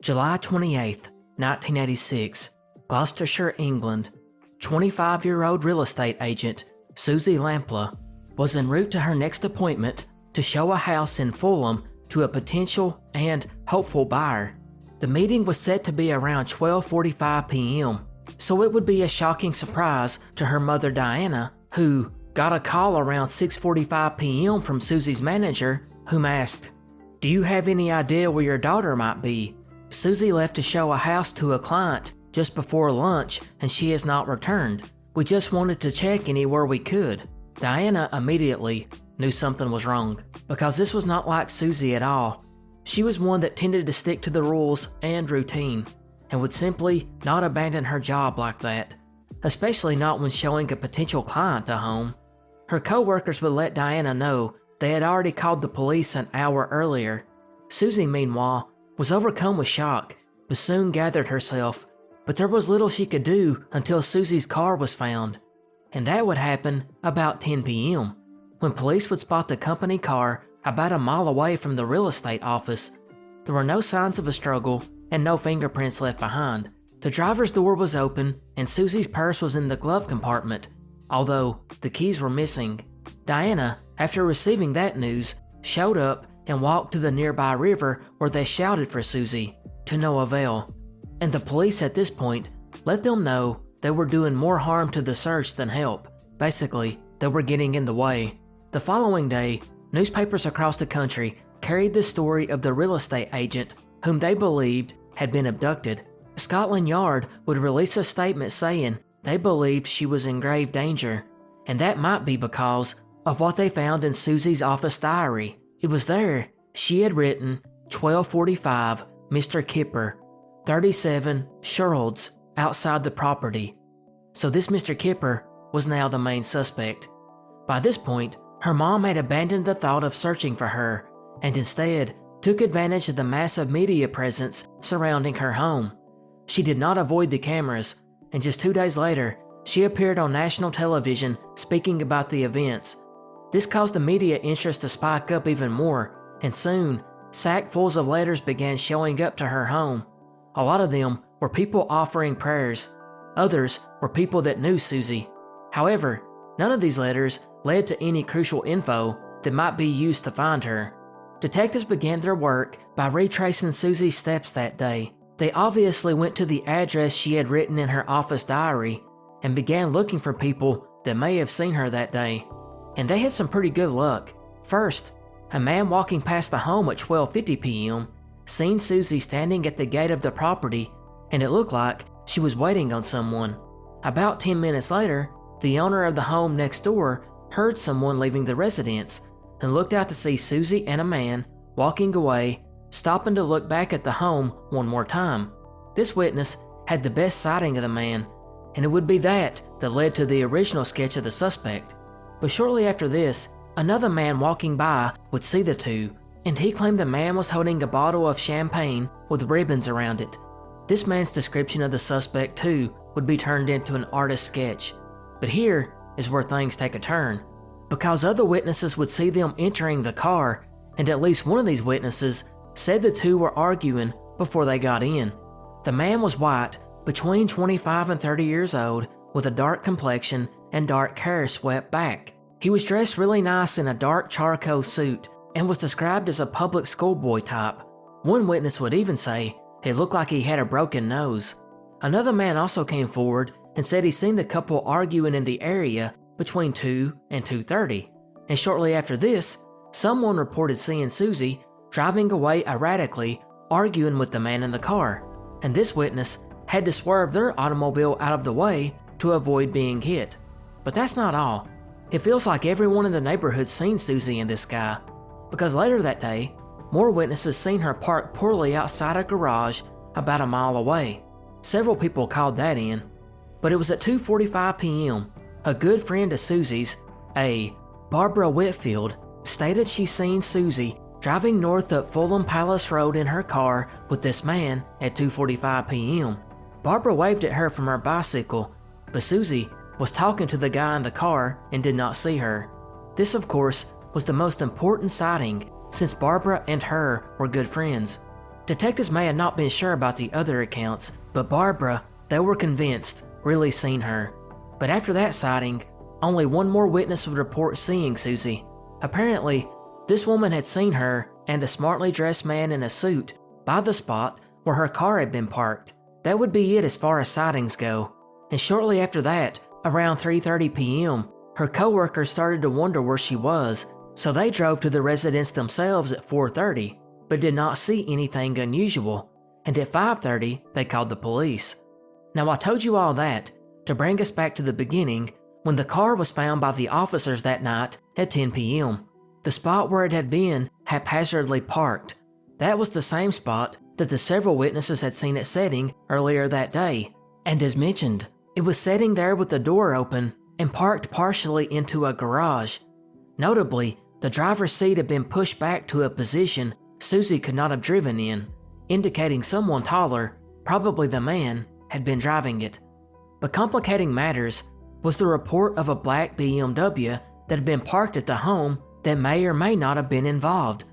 July 28, 1986, Gloucestershire, England. 25-year-old real estate agent Suzy Lamplugh was en route to her next appointment to show a house in Fulham to a potential and hopeful buyer. The meeting was set to be around 12:45 p.m., so it would be a shocking surprise to her mother Diana, who got a call around 6:45 p.m. from Suzy's manager, whom asked, "Do you have any idea where your daughter might be? Suzy left to show a house to a client just before lunch and she has not returned. We just wanted to check anywhere we could." Diana immediately knew something was wrong, because this was not like Suzy at all. She was one that tended to stick to the rules and routine, and would simply not abandon her job like that, especially not when showing a potential client a home. Her co-workers would let Diana know they had already called the police an hour earlier. Suzy, meanwhile, was overcome with shock, but soon gathered herself. But there was little she could do until Suzy's car was found, and that would happen about 10 p.m., when police would spot the company car about a mile away from the real estate office. There were no signs of a struggle and no fingerprints left behind. The driver's door was open and Suzy's purse was in the glove compartment, although the keys were missing. Diana, after receiving that news, showed up and walked to the nearby river where they shouted for Suzy, to no avail. And the police at this point let them know they were doing more harm to the search than help. Basically, they were getting in the way. The following day, newspapers across the country carried the story of the real estate agent whom they believed had been abducted. Scotland Yard would release a statement saying they believed she was in grave danger, and that might be because of what they found in Suzy's office diary. It was there she had written 12:45 Mr. Kipper, 37 Sherolds, outside the property. So this Mr. Kipper was now the main suspect. By this point, her mom had abandoned the thought of searching for her, and instead took advantage of the massive media presence surrounding her home. She did not avoid the cameras, and just 2 days later, she appeared on national television speaking about the events. This caused the media interest to spike up even more, and soon, sackfuls of letters began showing up to her home. A lot of them were people offering prayers. Others were people that knew Suzy. However, none of these letters led to any crucial info that might be used to find her. Detectives began their work by retracing Suzy's steps that day. They obviously went to the address she had written in her office diary and began looking for people that may have seen her that day. And they had some pretty good luck. First, a man walking past the home at 12:50 p.m. seen Suzy standing at the gate of the property, and it looked like she was waiting on someone. About 10 minutes later, the owner of the home next door heard someone leaving the residence and looked out to see Suzy and a man walking away, stopping to look back at the home one more time. This witness had the best sighting of the man, and it would be that led to the original sketch of the suspect. But shortly after this, another man walking by would see the two, and he claimed the man was holding a bottle of champagne with ribbons around it. This man's description of the suspect too would be turned into an artist's sketch. But here is where things take a turn, because other witnesses would see them entering the car, and at least one of these witnesses said the two were arguing before they got in. The man was white, between 25 and 30 years old, with a dark complexion and dark hair swept back. He was dressed really nice in a dark charcoal suit and was described as a public schoolboy type. One witness would even say it looked like he had a broken nose. Another man also came forward and said he seen the couple arguing in the area between 2 and 2:30. And shortly after this, someone reported seeing Suzy driving away erratically, arguing with the man in the car. And this witness had to swerve their automobile out of the way to avoid being hit. But that's not all. It feels like everyone in the neighborhood seen Suzy and this guy, because later that day, more witnesses seen her parked poorly outside a garage about a mile away. Several people called that in. But it was at 2:45 p.m. A good friend of Suzy's, a Barbara Whitfield, stated she seen Suzy driving north up Fulham Palace Road in her car with this man at 2:45 p.m. Barbara waved at her from her bicycle, but Suzy was talking to the guy in the car and did not see her. This, of course, was the most important sighting since Barbara and her were good friends. Detectives may have not been sure about the other accounts, but Barbara, they were convinced, really seen her. But after that sighting, only one more witness would report seeing Suzy. Apparently, this woman had seen her and a smartly dressed man in a suit by the spot where her car had been parked. That would be it as far as sightings go. And shortly after that, around 3:30 p.m., her co-workers started to wonder where she was, so they drove to the residence themselves at 4:30, but did not see anything unusual, and at 5:30, they called the police. Now I told you all that to bring us back to the beginning when the car was found by the officers that night at 10 p.m. The spot where it had been haphazardly parked. That was the same spot that the several witnesses had seen it setting earlier that day, and as mentioned, it was sitting there with the door open and parked partially into a garage. Notably, the driver's seat had been pushed back to a position Suzy could not have driven in, indicating someone taller, probably the man, had been driving it. But complicating matters was the report of a black BMW that had been parked at the home that may or may not have been involved.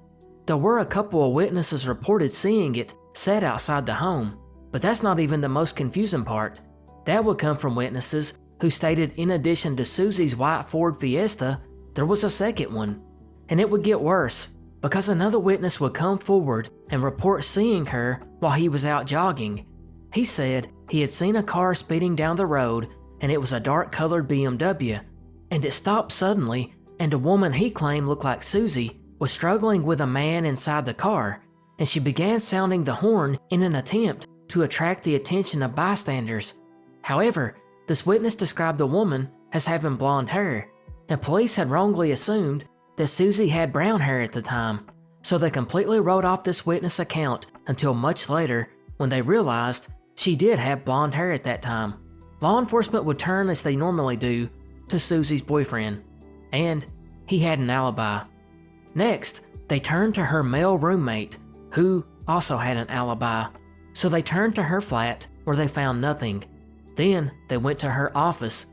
There were a couple of witnesses reported seeing it set outside the home, but that's not even the most confusing part. That would come from witnesses who stated in addition to Suzy's white Ford Fiesta, there was a second one. And it would get worse, because another witness would come forward and report seeing her while he was out jogging. He said he had seen a car speeding down the road, and it was a dark-colored BMW, and it stopped suddenly, and a woman he claimed looked like Suzy was struggling with a man inside the car, and she began sounding the horn in an attempt to attract the attention of bystanders. However, this witness described the woman as having blonde hair, and police had wrongly assumed that Suzy had brown hair at the time, so they completely wrote off this witness account until much later when they realized she did have blonde hair at that time. Law enforcement would turn, as they normally do, to Suzy's boyfriend, and he had an alibi. Next, they turned to her male roommate, who also had an alibi, so they turned to her flat where they found nothing. Then they went to her office.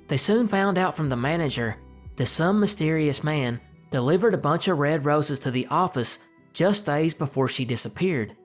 They soon found out from the manager that some mysterious man delivered a bunch of red roses to the office just days before she disappeared.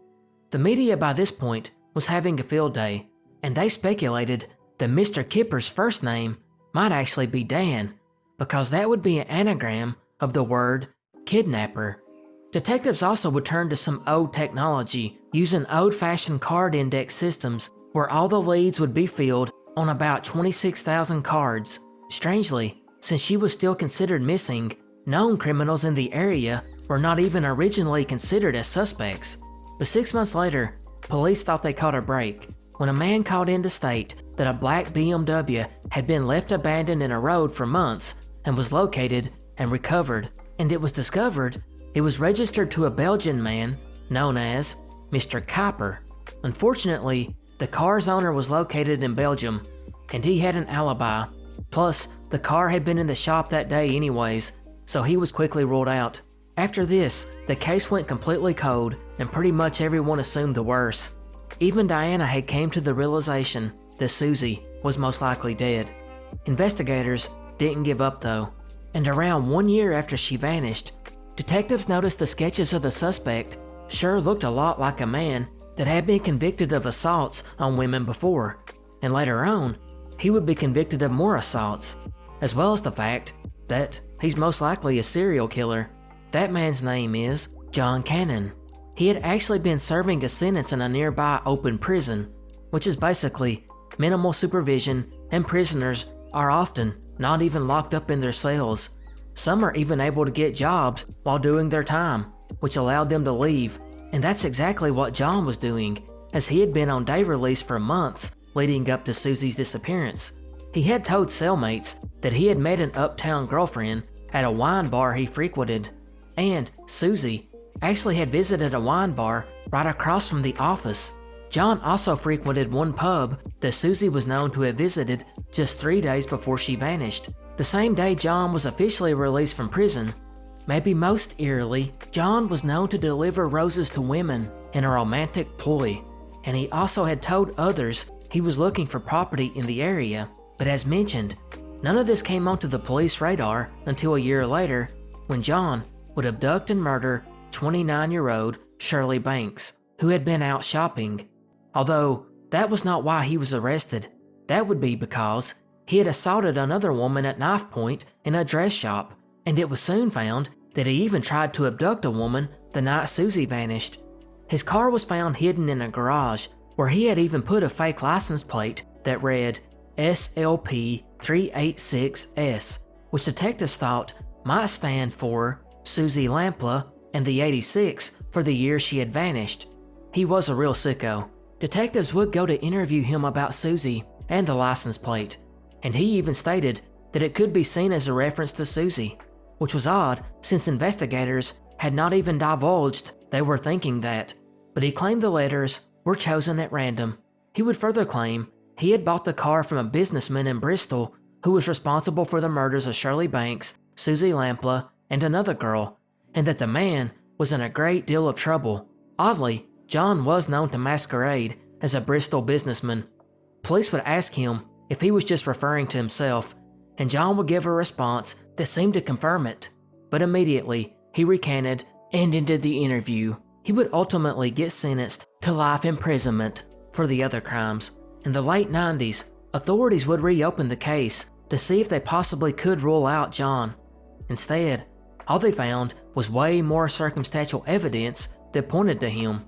The media by this point was having a field day, and they speculated that Mr. Kipper's first name might actually be Dan, because that would be an anagram of the word kidnapper. Detectives also would turn to some old technology, using old-fashioned card index systems where all the leads would be filled on about 26,000 cards. Strangely, since she was still considered missing, known criminals in the area were not even originally considered as suspects. But 6 months later, police thought they caught a break when a man called in to state that a black BMW had been left abandoned in a road for months and was located and recovered, and it was discovered it was registered to a Belgian man known as Mr. Cooper. Unfortunately, the car's owner was located in Belgium, and he had an alibi. Plus, the car had been in the shop that day anyways, so he was quickly ruled out. After this, the case went completely cold, and pretty much everyone assumed the worst. Even Diana had came to the realization that Suzy was most likely dead. Investigators didn't give up though, and around 1 year after she vanished, detectives noticed the sketches of the suspect sure looked a lot like a man that had been convicted of assaults on women before, and later on, he would be convicted of more assaults, as well as the fact that he's most likely a serial killer. That man's name is John Cannon. He had actually been serving a sentence in a nearby open prison, which is basically minimal supervision, and prisoners are often not even locked up in their cells. Some are even able to get jobs while doing their time, which allowed them to leave, and that's exactly what John was doing, as he had been on day release for months leading up to Suzy's disappearance. He had told cellmates that he had met an uptown girlfriend at a wine bar he frequented, and Suzy actually had visited a wine bar right across from the office. John also frequented one pub that Suzy was known to have visited just 3 days before she vanished. The same day John was officially released from prison, maybe most eerily, John was known to deliver roses to women in a romantic ploy, and he also had told others he was looking for property in the area. But as mentioned, none of this came onto the police radar until a year later when John would abduct and murder 29-year-old Shirley Banks. who had been out shopping. Although that was not why he was arrested. That would be because he had assaulted another woman at knife point in a dress shop, and it was soon found that he even tried to abduct a woman the night Suzy vanished. His car was found hidden in a garage, where he had even put a fake license plate that read SLP 386S, which detectives thought might stand for Suzy Lamplugh and the 86 for the year she had vanished. He was a real sicko. Detectives would go to interview him about Suzy and the license plate, and he even stated that it could be seen as a reference to Suzy, which was odd since investigators had not even divulged they were thinking that, but he claimed the letters were chosen at random. He would further claim he had bought the car from a businessman in Bristol who was responsible for the murders of Shirley Banks, Suzy Lamplugh, and another girl, and that the man was in a great deal of trouble. Oddly, John was known to masquerade as a Bristol businessman. Police would ask him if he was just referring to himself, and John would give a response that seemed to confirm it. But immediately, he recanted and ended the interview. He would ultimately get sentenced to life imprisonment for the other crimes. In the late 90s, authorities would reopen the case to see if they possibly could rule out John. Instead, all they found was way more circumstantial evidence that pointed to him.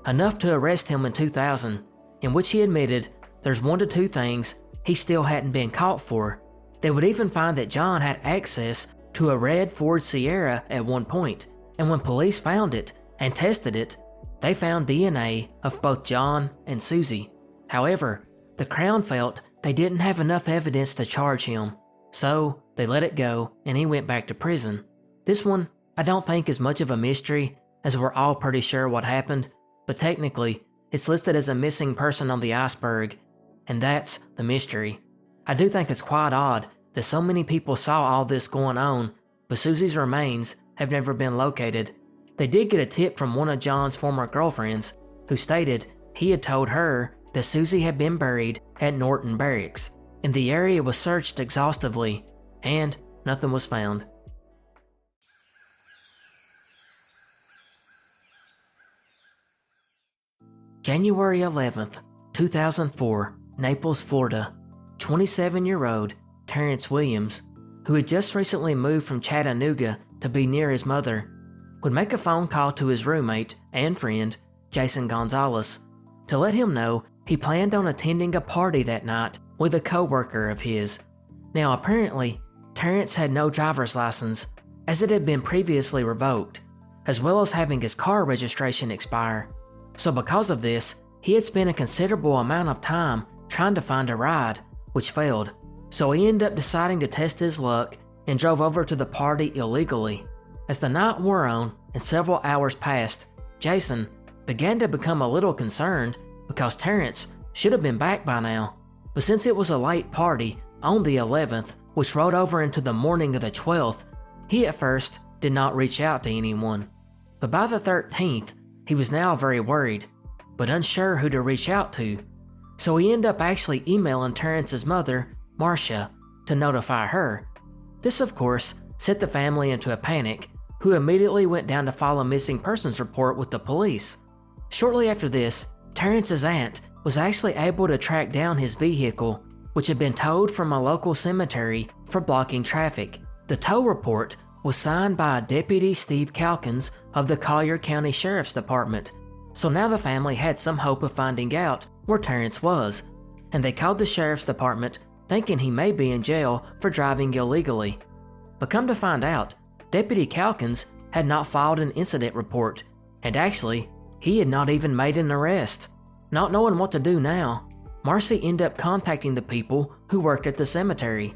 Enough to arrest him in 2000, in which he admitted there's 1 to 2 things he still hadn't been caught for. They would even find that John had access to a red Ford Sierra at one point, and when police found it and tested it, they found DNA of both John and Suzy. However, the Crown felt they didn't have enough evidence to charge him, so they let it go and he went back to prison. This one I don't think is much of a mystery, as we're all pretty sure what happened, but technically it's listed as a missing person on the iceberg, and that's the mystery. I do think it's quite odd that so many people saw all this going on, but Suzy's remains have never been located. They did get a tip from one of John's former girlfriends, who stated he had told her that Suzy had been buried at Norton Barracks, and the area was searched exhaustively, and nothing was found. January 11th, 2004, Naples, Florida. 27-year-old Terrance Williams, who had just recently moved from Chattanooga to be near his mother, would make a phone call to his roommate and friend, Jason Gonzalez, to let him know he planned on attending a party that night with a co-worker of his. Now apparently, Terrance had no driver's license, as it had been previously revoked, as well as having his car registration expire. So because of this, he had spent a considerable amount of time trying to find a ride, which failed. So he ended up deciding to test his luck and drove over to the party illegally. As the night wore on and several hours passed, Jason began to become a little concerned because Terrance should have been back by now. But since it was a late party on the 11th, which rolled over into the morning of the 12th, he at first did not reach out to anyone. But by the 13th, he was now very worried, but unsure who to reach out to. So he ended up actually emailing Terrance's mother, Marcia, to notify her. This, of course, set the family into a panic, who immediately went down to file a missing persons report with the police. Shortly after this, Terrance's aunt was actually able to track down his vehicle, which had been towed from a local cemetery for blocking traffic. The tow report was signed by Deputy Steve Calkins of the Collier County Sheriff's Department, so now the family had some hope of finding out where Terrance was, and they called the Sheriff's Department thinking he may be in jail for driving illegally. But come to find out, Deputy Calkins had not filed an incident report, and actually, he had not even made an arrest. Not knowing what to do now, Marcy ended up contacting the people who worked at the cemetery,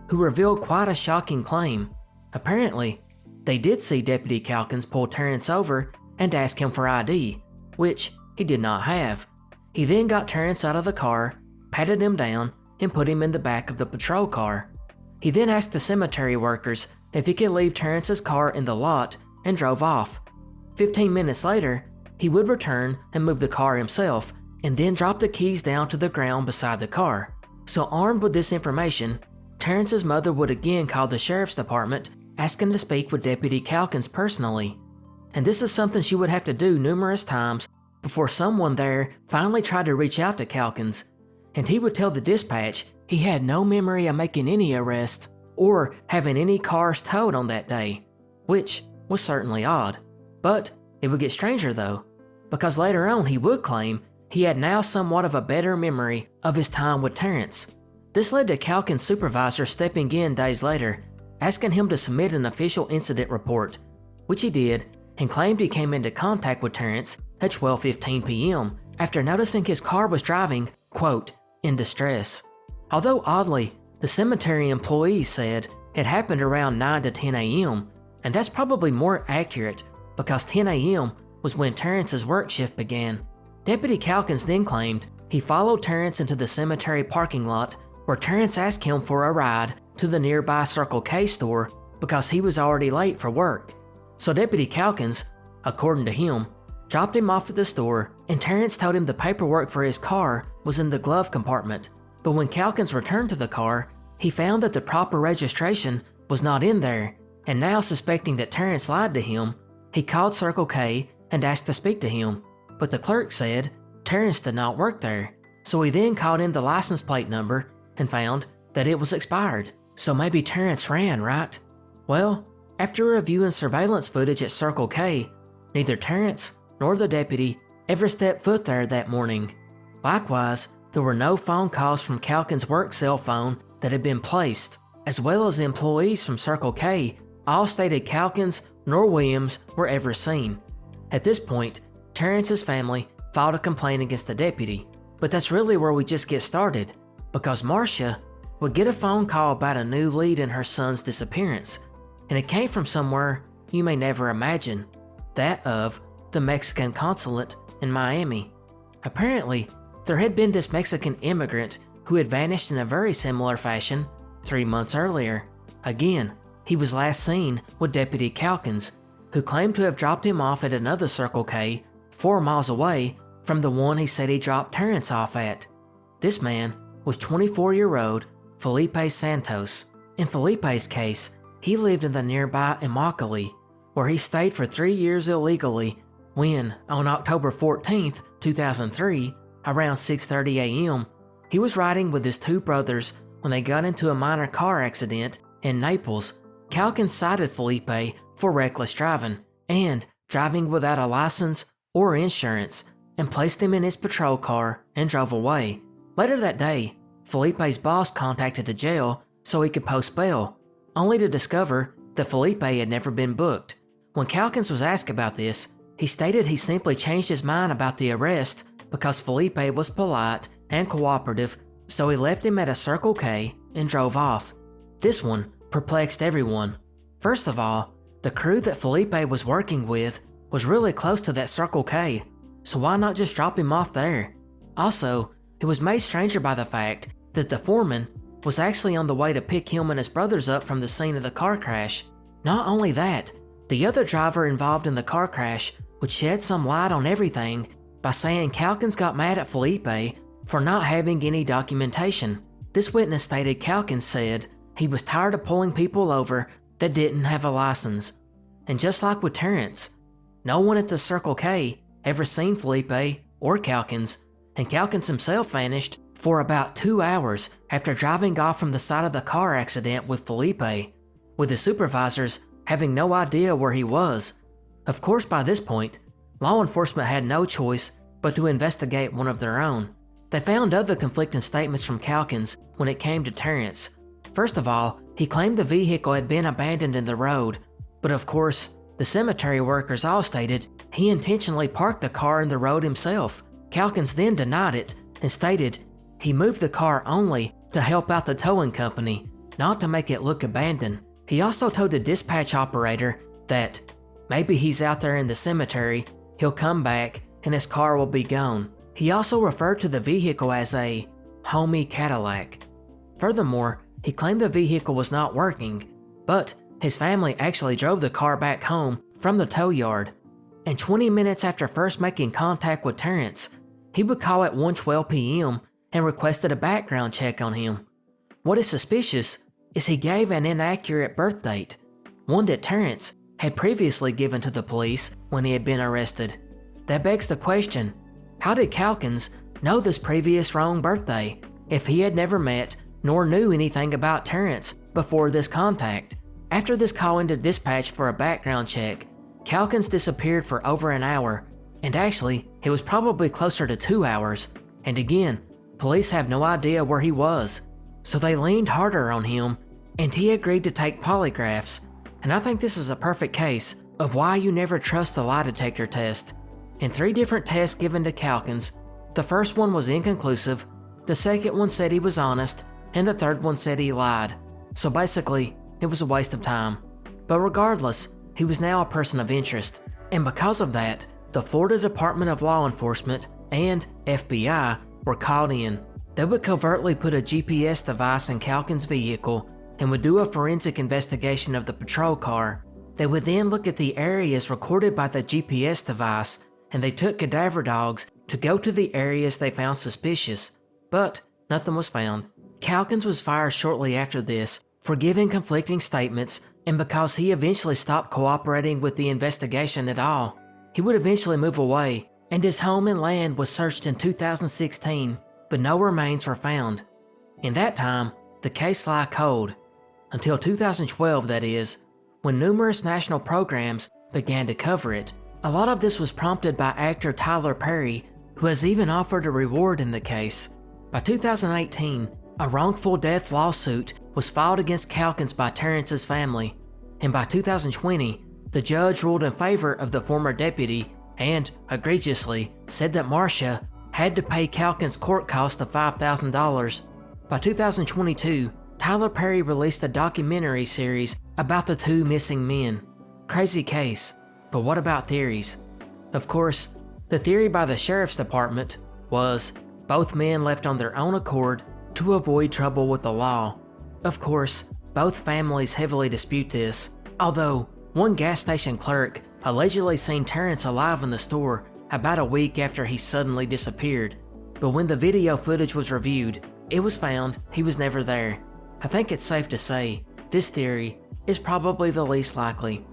who revealed quite a shocking claim. Apparently, they did see Deputy Calkins pull Terrance over and ask him for ID, which he did not have. He then got Terrance out of the car, patted him down, and put him in the back of the patrol car. He then asked the cemetery workers if he could leave Terrance's car in the lot and drove off. 15 minutes later, he would return and move the car himself, and then drop the keys down to the ground beside the car. So armed with this information, Terrance's mother would again call the Sheriff's Department asking to speak with Deputy Calkins personally. And this is something she would have to do numerous times before someone there finally tried to reach out to Calkins, and he would tell the dispatch he had no memory of making any arrests or having any cars towed on that day, which was certainly odd. But it would get stranger though, because later on he would claim he had now somewhat of a better memory of his time with Terrance. This led to Calkins' supervisor stepping in days later, asking him to submit an official incident report, which he did, and claimed he came into contact with Terrance at 12:15 p.m. after noticing his car was driving, quote, in distress. Although oddly, the cemetery employees said it happened around 9 to 10 a.m., and that's probably more accurate because 10 a.m. was when Terrance's work shift began. Deputy Calkins then claimed he followed Terrance into the cemetery parking lot where Terrance asked him for a ride to the nearby Circle K store because he was already late for work. So Deputy Calkins, according to him, dropped him off at the store, and Terrance told him the paperwork for his car was in the glove compartment. But when Calkins returned to the car, he found that the proper registration was not in there, and now suspecting that Terrance lied to him, he called Circle K and asked to speak to him. But the clerk said Terrance did not work there, so he then called in the license plate number and found that it was expired. So maybe Terrance ran, right? Well, after reviewing surveillance footage at Circle K, neither Terrance nor the deputy ever stepped foot there that morning. Likewise, there were no phone calls from Calkins' work cell phone that had been placed, as well as employees from Circle K all stated Calkins nor Williams were ever seen. At this point, Terrance's family filed a complaint against the deputy, but that's really where we just get started, because Marcia would get a phone call about a new lead in her son's disappearance, and it came from somewhere you may never imagine, that of the Mexican consulate in Miami. Apparently, there had been this Mexican immigrant who had vanished in a very similar fashion 3 months earlier. Again, he was last seen with Deputy Calkins, who claimed to have dropped him off at another Circle K 4 miles away from the one he said he dropped Terrance off at. This man was 24-year-old Felipe Santos. In Felipe's case, he lived in the nearby Immokalee, where he stayed for 3 years illegally when, on October 14, 2003, around 6:30 a.m., he was riding with his 2 brothers when they got into a minor car accident in Naples. Calkins cited Felipe for reckless driving and driving without a license or insurance, and placed him in his patrol car and drove away. Later that day, Felipe's boss contacted the jail so he could post bail, only to discover that Felipe had never been booked. When Calkins was asked about this, he stated he simply changed his mind about the arrest because Felipe was polite and cooperative, so he left him at a Circle K and drove off. This one perplexed everyone. First of all, the crew that Felipe was working with was really close to that Circle K, so why not just drop him off there? Also, it was made stranger by the fact that the foreman was actually on the way to pick him and his brothers up from the scene of the car crash. Not only that, the other driver involved in the car crash would shed some light on everything by saying Calkins got mad at Felipe for not having any documentation. This witness stated Calkins said he was tired of pulling people over that didn't have a license. And just like with Terrance, no one at the Circle K ever seen Felipe or Calkins, and Calkins himself vanished for about 2 hours after driving off from the site of the car accident with Felipe, with the supervisors having no idea where he was. Of course, by this point, law enforcement had no choice but to investigate one of their own. They found other conflicting statements from Calkins when it came to Terrance. First of all, he claimed the vehicle had been abandoned in the road, but of course, the cemetery workers all stated he intentionally parked the car in the road himself. Calkins then denied it and stated he moved the car only to help out the towing company, not to make it look abandoned. He also told the dispatch operator that maybe he's out there in the cemetery, he'll come back, and his car will be gone. He also referred to the vehicle as a homie Cadillac. Furthermore, he claimed the vehicle was not working, but his family actually drove the car back home from the tow yard. And 20 minutes after first making contact with Terrance, he would call at 1:12 p.m. and requested a background check on him. What is suspicious is he gave an inaccurate birth date, one that Terrance had previously given to the police when he had been arrested. That begs the question, how did Calkins know this previous wrong birthday if he had never met nor knew anything about Terrance before this contact? After this call into dispatch for a background check, Calkins disappeared for over an hour, and actually, it was probably closer to 2 hours, and again, police have no idea where he was. So they leaned harder on him, and he agreed to take polygraphs, and I think this is a perfect case of why you never trust the lie detector test. In 3 different tests given to Calkins, the first one was inconclusive, the second one said he was honest, and the third one said he lied. So basically, it was a waste of time. But regardless, he was now a person of interest, and because of that, the Florida Department of Law Enforcement and FBI were called in. They would covertly put a GPS device in Calkins' vehicle and would do a forensic investigation of the patrol car. They would then look at the areas recorded by the GPS device, and they took cadaver dogs to go to the areas they found suspicious, but nothing was found. Calkins was fired shortly after this for giving conflicting statements, and because he eventually stopped cooperating with the investigation at all. He would eventually move away, and his home and land was searched in 2016, but no remains were found. In that time, the case lay cold. Until 2012, that is, when numerous national programs began to cover it. A lot of this was prompted by actor Tyler Perry, who has even offered a reward in the case. By 2018, a wrongful death lawsuit was filed against Calkins by Terrance's family, and by 2020, the judge ruled in favor of the former deputy and, egregiously, said that Marcia had to pay Calkins' court cost of $5,000. By 2022, Tyler Perry released a documentary series about the 2 missing men. Crazy case, but what about theories? Of course, the theory by the sheriff's department was both men left on their own accord to avoid trouble with the law. Of course, both families heavily dispute this, although one gas station clerk allegedly seen Terrance alive in the store about a week after he suddenly disappeared. But when the video footage was reviewed, it was found he was never there. I think it's safe to say this theory is probably the least likely.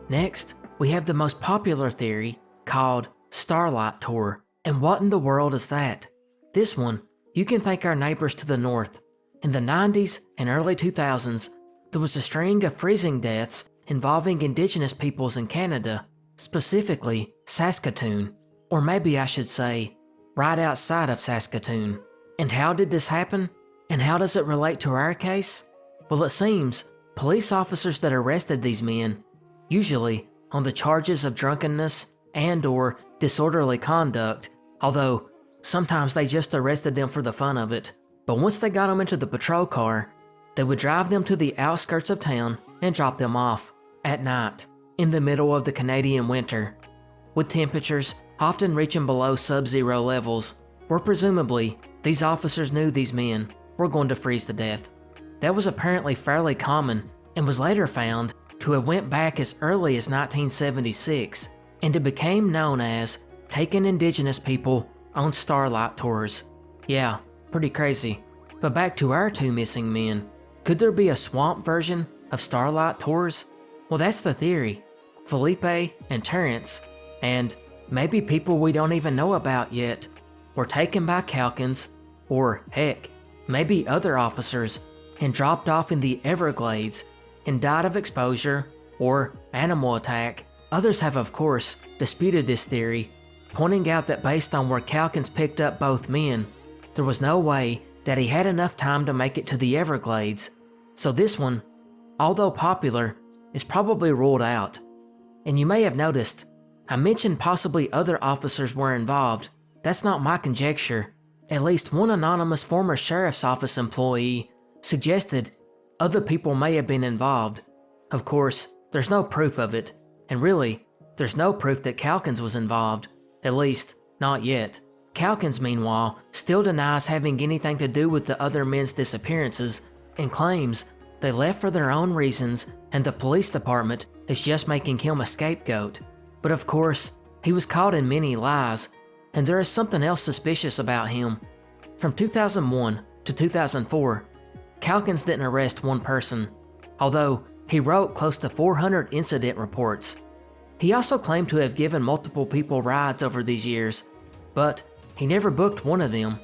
Next, we have the most popular theory called Starlight Tour. And what in the world is that? This one, you can thank our neighbors to the north. In the 90s and early 2000s, there was a string of freezing deaths involving indigenous peoples in Canada, specifically Saskatoon, or maybe I should say, right outside of Saskatoon. And how did this happen? And how does it relate to our case? Well, it seems police officers that arrested these men, usually on the charges of drunkenness and/or disorderly conduct, although sometimes they just arrested them for the fun of it. But once they got them into the patrol car, they would drive them to the outskirts of town and drop them off at night in the middle of the Canadian winter, with temperatures often reaching below sub-zero levels, where presumably these officers knew these men were going to freeze to death. That was apparently fairly common and was later found to have went back as early as 1976, and it became known as taking indigenous people on starlight tours. Yeah, pretty crazy. But back to our 2 missing men. Could there be a swamp version of starlight tours? Well, that's the theory. Felipe and Terrance, and maybe people we don't even know about yet, were taken by Calkins, or heck, maybe other officers, and dropped off in the Everglades and died of exposure or animal attack. Others have, of course, disputed this theory, pointing out that based on where Calkins picked up both men, there was no way that he had enough time to make it to the Everglades. So this one, although popular, is probably ruled out. And you may have noticed, I mentioned possibly other officers were involved. That's not my conjecture. At least one anonymous former sheriff's office employee suggested other people may have been involved. Of course, there's no proof of it, and really, there's no proof that Calkins was involved. At least, not yet. Calkins, meanwhile, still denies having anything to do with the other men's disappearances and claims they left for their own reasons and the police department is just making him a scapegoat. But of course, he was caught in many lies, and there is something else suspicious about him. From 2001 to 2004, Calkins didn't arrest one person, although he wrote close to 400 incident reports. He also claimed to have given multiple people rides over these years, but he never booked one of them.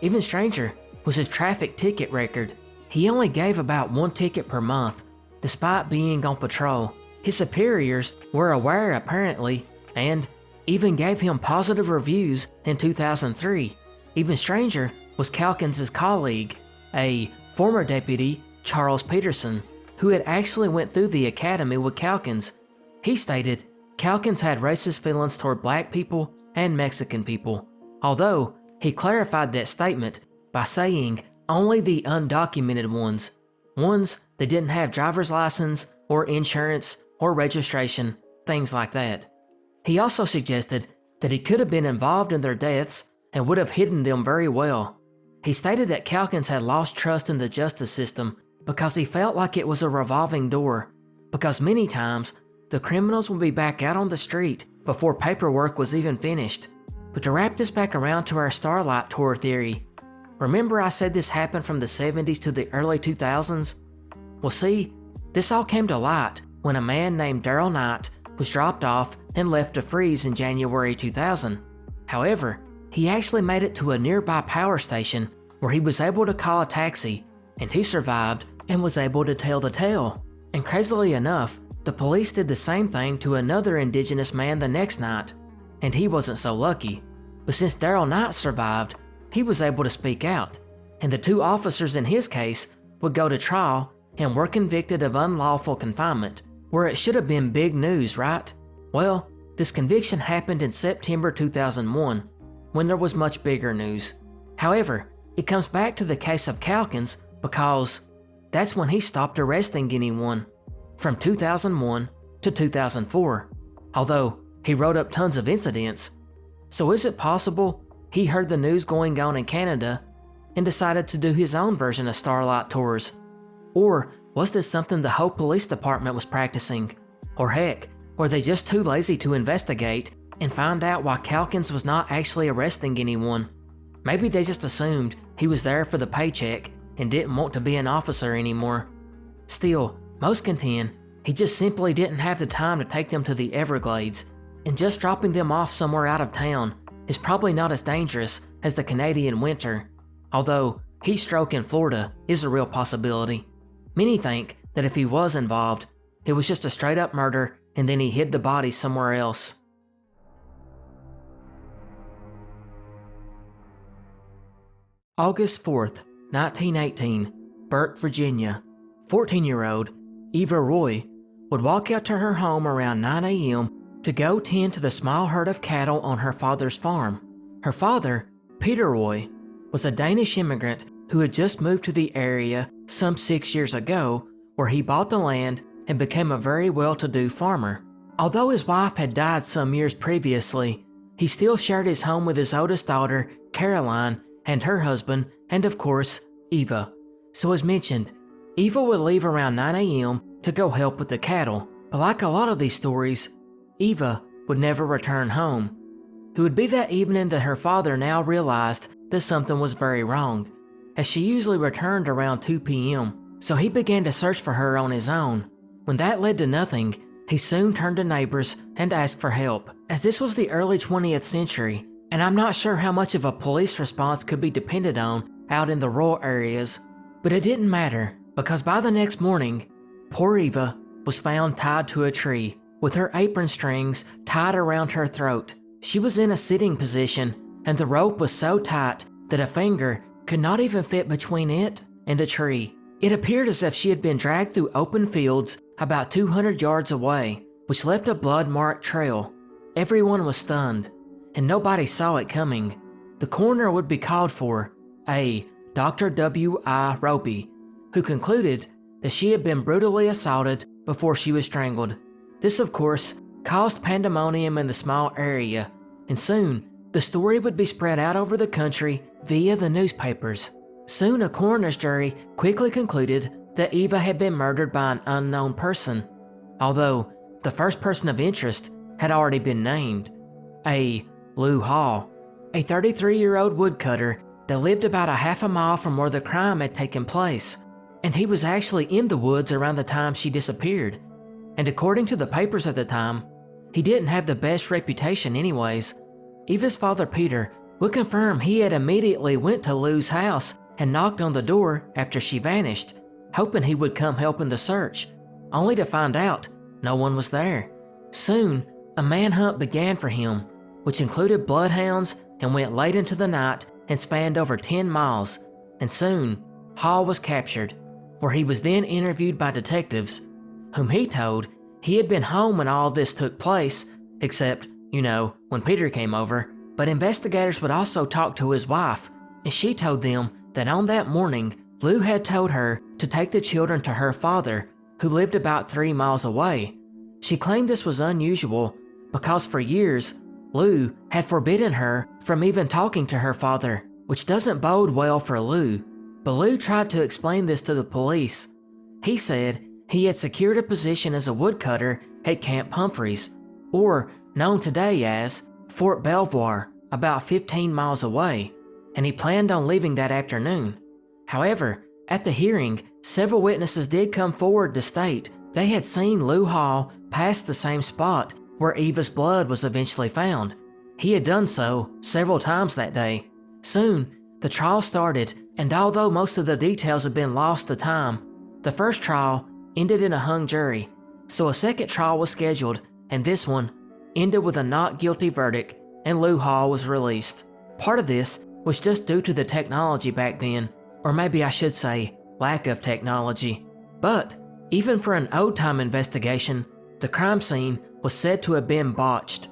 Even stranger was his traffic ticket record. He only gave about 1 ticket per month, despite being on patrol. His superiors were aware apparently, and even gave him positive reviews in 2003. Even stranger was Calkins' colleague, a former deputy, Charles Peterson, who had actually went through the academy with Calkins. He stated Calkins had racist feelings toward black people and Mexican people, although he clarified that statement by saying only the undocumented ones that didn't have driver's license or insurance or registration, things like that. He also suggested that he could have been involved in their deaths and would have hidden them very well. He stated that Calkins had lost trust in the justice system because he felt like it was a revolving door, because many times the criminals would be back out on the street before paperwork was even finished. But to wrap this back around to our Starlight Tour theory, remember I said this happened from the 70s to the early 2000s? Well see, this all came to light when a man named Daryl Knight was dropped off and left to freeze in January 2000. However, he actually made it to a nearby power station where he was able to call a taxi, and he survived and was able to tell the tale. And crazily enough, the police did the same thing to another indigenous man the next night, and he wasn't so lucky. But since Daryl Knight survived, he was able to speak out, and the 2 officers in his case would go to trial and were convicted of unlawful confinement, where it should have been big news, right? Well, this conviction happened in September 2001, when there was much bigger news. However, it comes back to the case of Calkins because that's when he stopped arresting anyone, from 2001 to 2004, although he wrote up tons of incidents. So is it possible he heard the news going on in Canada and decided to do his own version of Starlight Tours? Or was this something the Hope Police Department was practicing? Or heck, were they just too lazy to investigate and find out why Calkins was not actually arresting anyone? Maybe they just assumed he was there for the paycheck and didn't want to be an officer anymore. Still, most contend he just simply didn't have the time to take them to the Everglades, and just dropping them off somewhere out of town is probably not as dangerous as the Canadian winter, although heat stroke in Florida is a real possibility. Many think that if he was involved, it was just a straight up murder and then he hid the body somewhere else. August 4th, 1918, Burke, Virginia. 14-year-old Eva Roy would walk out to her home around 9 a.m. to go tend to the small herd of cattle on her father's farm. Her father, Peter Roy, was a Danish immigrant who had just moved to the area some 6 years ago, where he bought the land and became a very well-to-do farmer. Although his wife had died some years previously, he still shared his home with his oldest daughter, Caroline, and her husband, and of course, Eva. So as mentioned, Eva would leave around 9 a.m. to go help with the cattle, but like a lot of these stories, Eva would never return home. It would be that evening that her father now realized that something was very wrong, as she usually returned around 2 p.m., so he began to search for her on his own. When that led to nothing, he soon turned to neighbors and asked for help, as this was the early 20th century, and I'm not sure how much of a police response could be depended on out in the rural areas. But it didn't matter, because by the next morning, poor Eva was found tied to a tree, with her apron strings tied around her throat. She was in a sitting position, and the rope was so tight that a finger could not even fit between it and the tree. It appeared as if she had been dragged through open fields about 200 yards away, which left a blood-marked trail. Everyone was stunned, and nobody saw it coming. The coroner would be called for, a Dr. W.I. Roby, who concluded that she had been brutally assaulted before she was strangled. This, of course, caused pandemonium in the small area, and soon the story would be spread out over the country via the newspapers. Soon a coroner's jury quickly concluded that Eva had been murdered by an unknown person, although the first person of interest had already been named, a Lou Hall, a 33-year-old woodcutter that lived about a half a mile from where the crime had taken place, and he was actually in the woods around the time she disappeared. And according to the papers at the time, he didn't have the best reputation anyways. Eva's father Peter would confirm he had immediately went to Lou's house and knocked on the door after she vanished, hoping he would come help in the search, only to find out no one was there. Soon, a manhunt began for him, which included bloodhounds and went late into the night and spanned over 10 miles, and soon, Hall was captured, where he was then interviewed by detectives, whom he told he had been home when all this took place, except, when Peter came over, but investigators would also talk to his wife, and she told them that on that morning, Lou had told her to take the children to her father, who lived about 3 miles away. She claimed this was unusual because for years, Lou had forbidden her from even talking to her father, which doesn't bode well for Lou. But Lou tried to explain this to the police. He said he had secured a position as a woodcutter at Camp Humphreys, or known today as Fort Belvoir, about 15 miles away, and he planned on leaving that afternoon. However, at the hearing, several witnesses did come forward to state they had seen Lou Hall pass the same spot where Eva's blood was eventually found. He had done so several times that day. Soon, the trial started, and although most of the details had been lost to time, the first trial ended in a hung jury, so a second trial was scheduled, and this one ended with a not guilty verdict, and Lou Hall was released. Part of this was just due to the technology back then, or maybe I should say, lack of technology. But even for an old-time investigation, the crime scene was said to have been botched.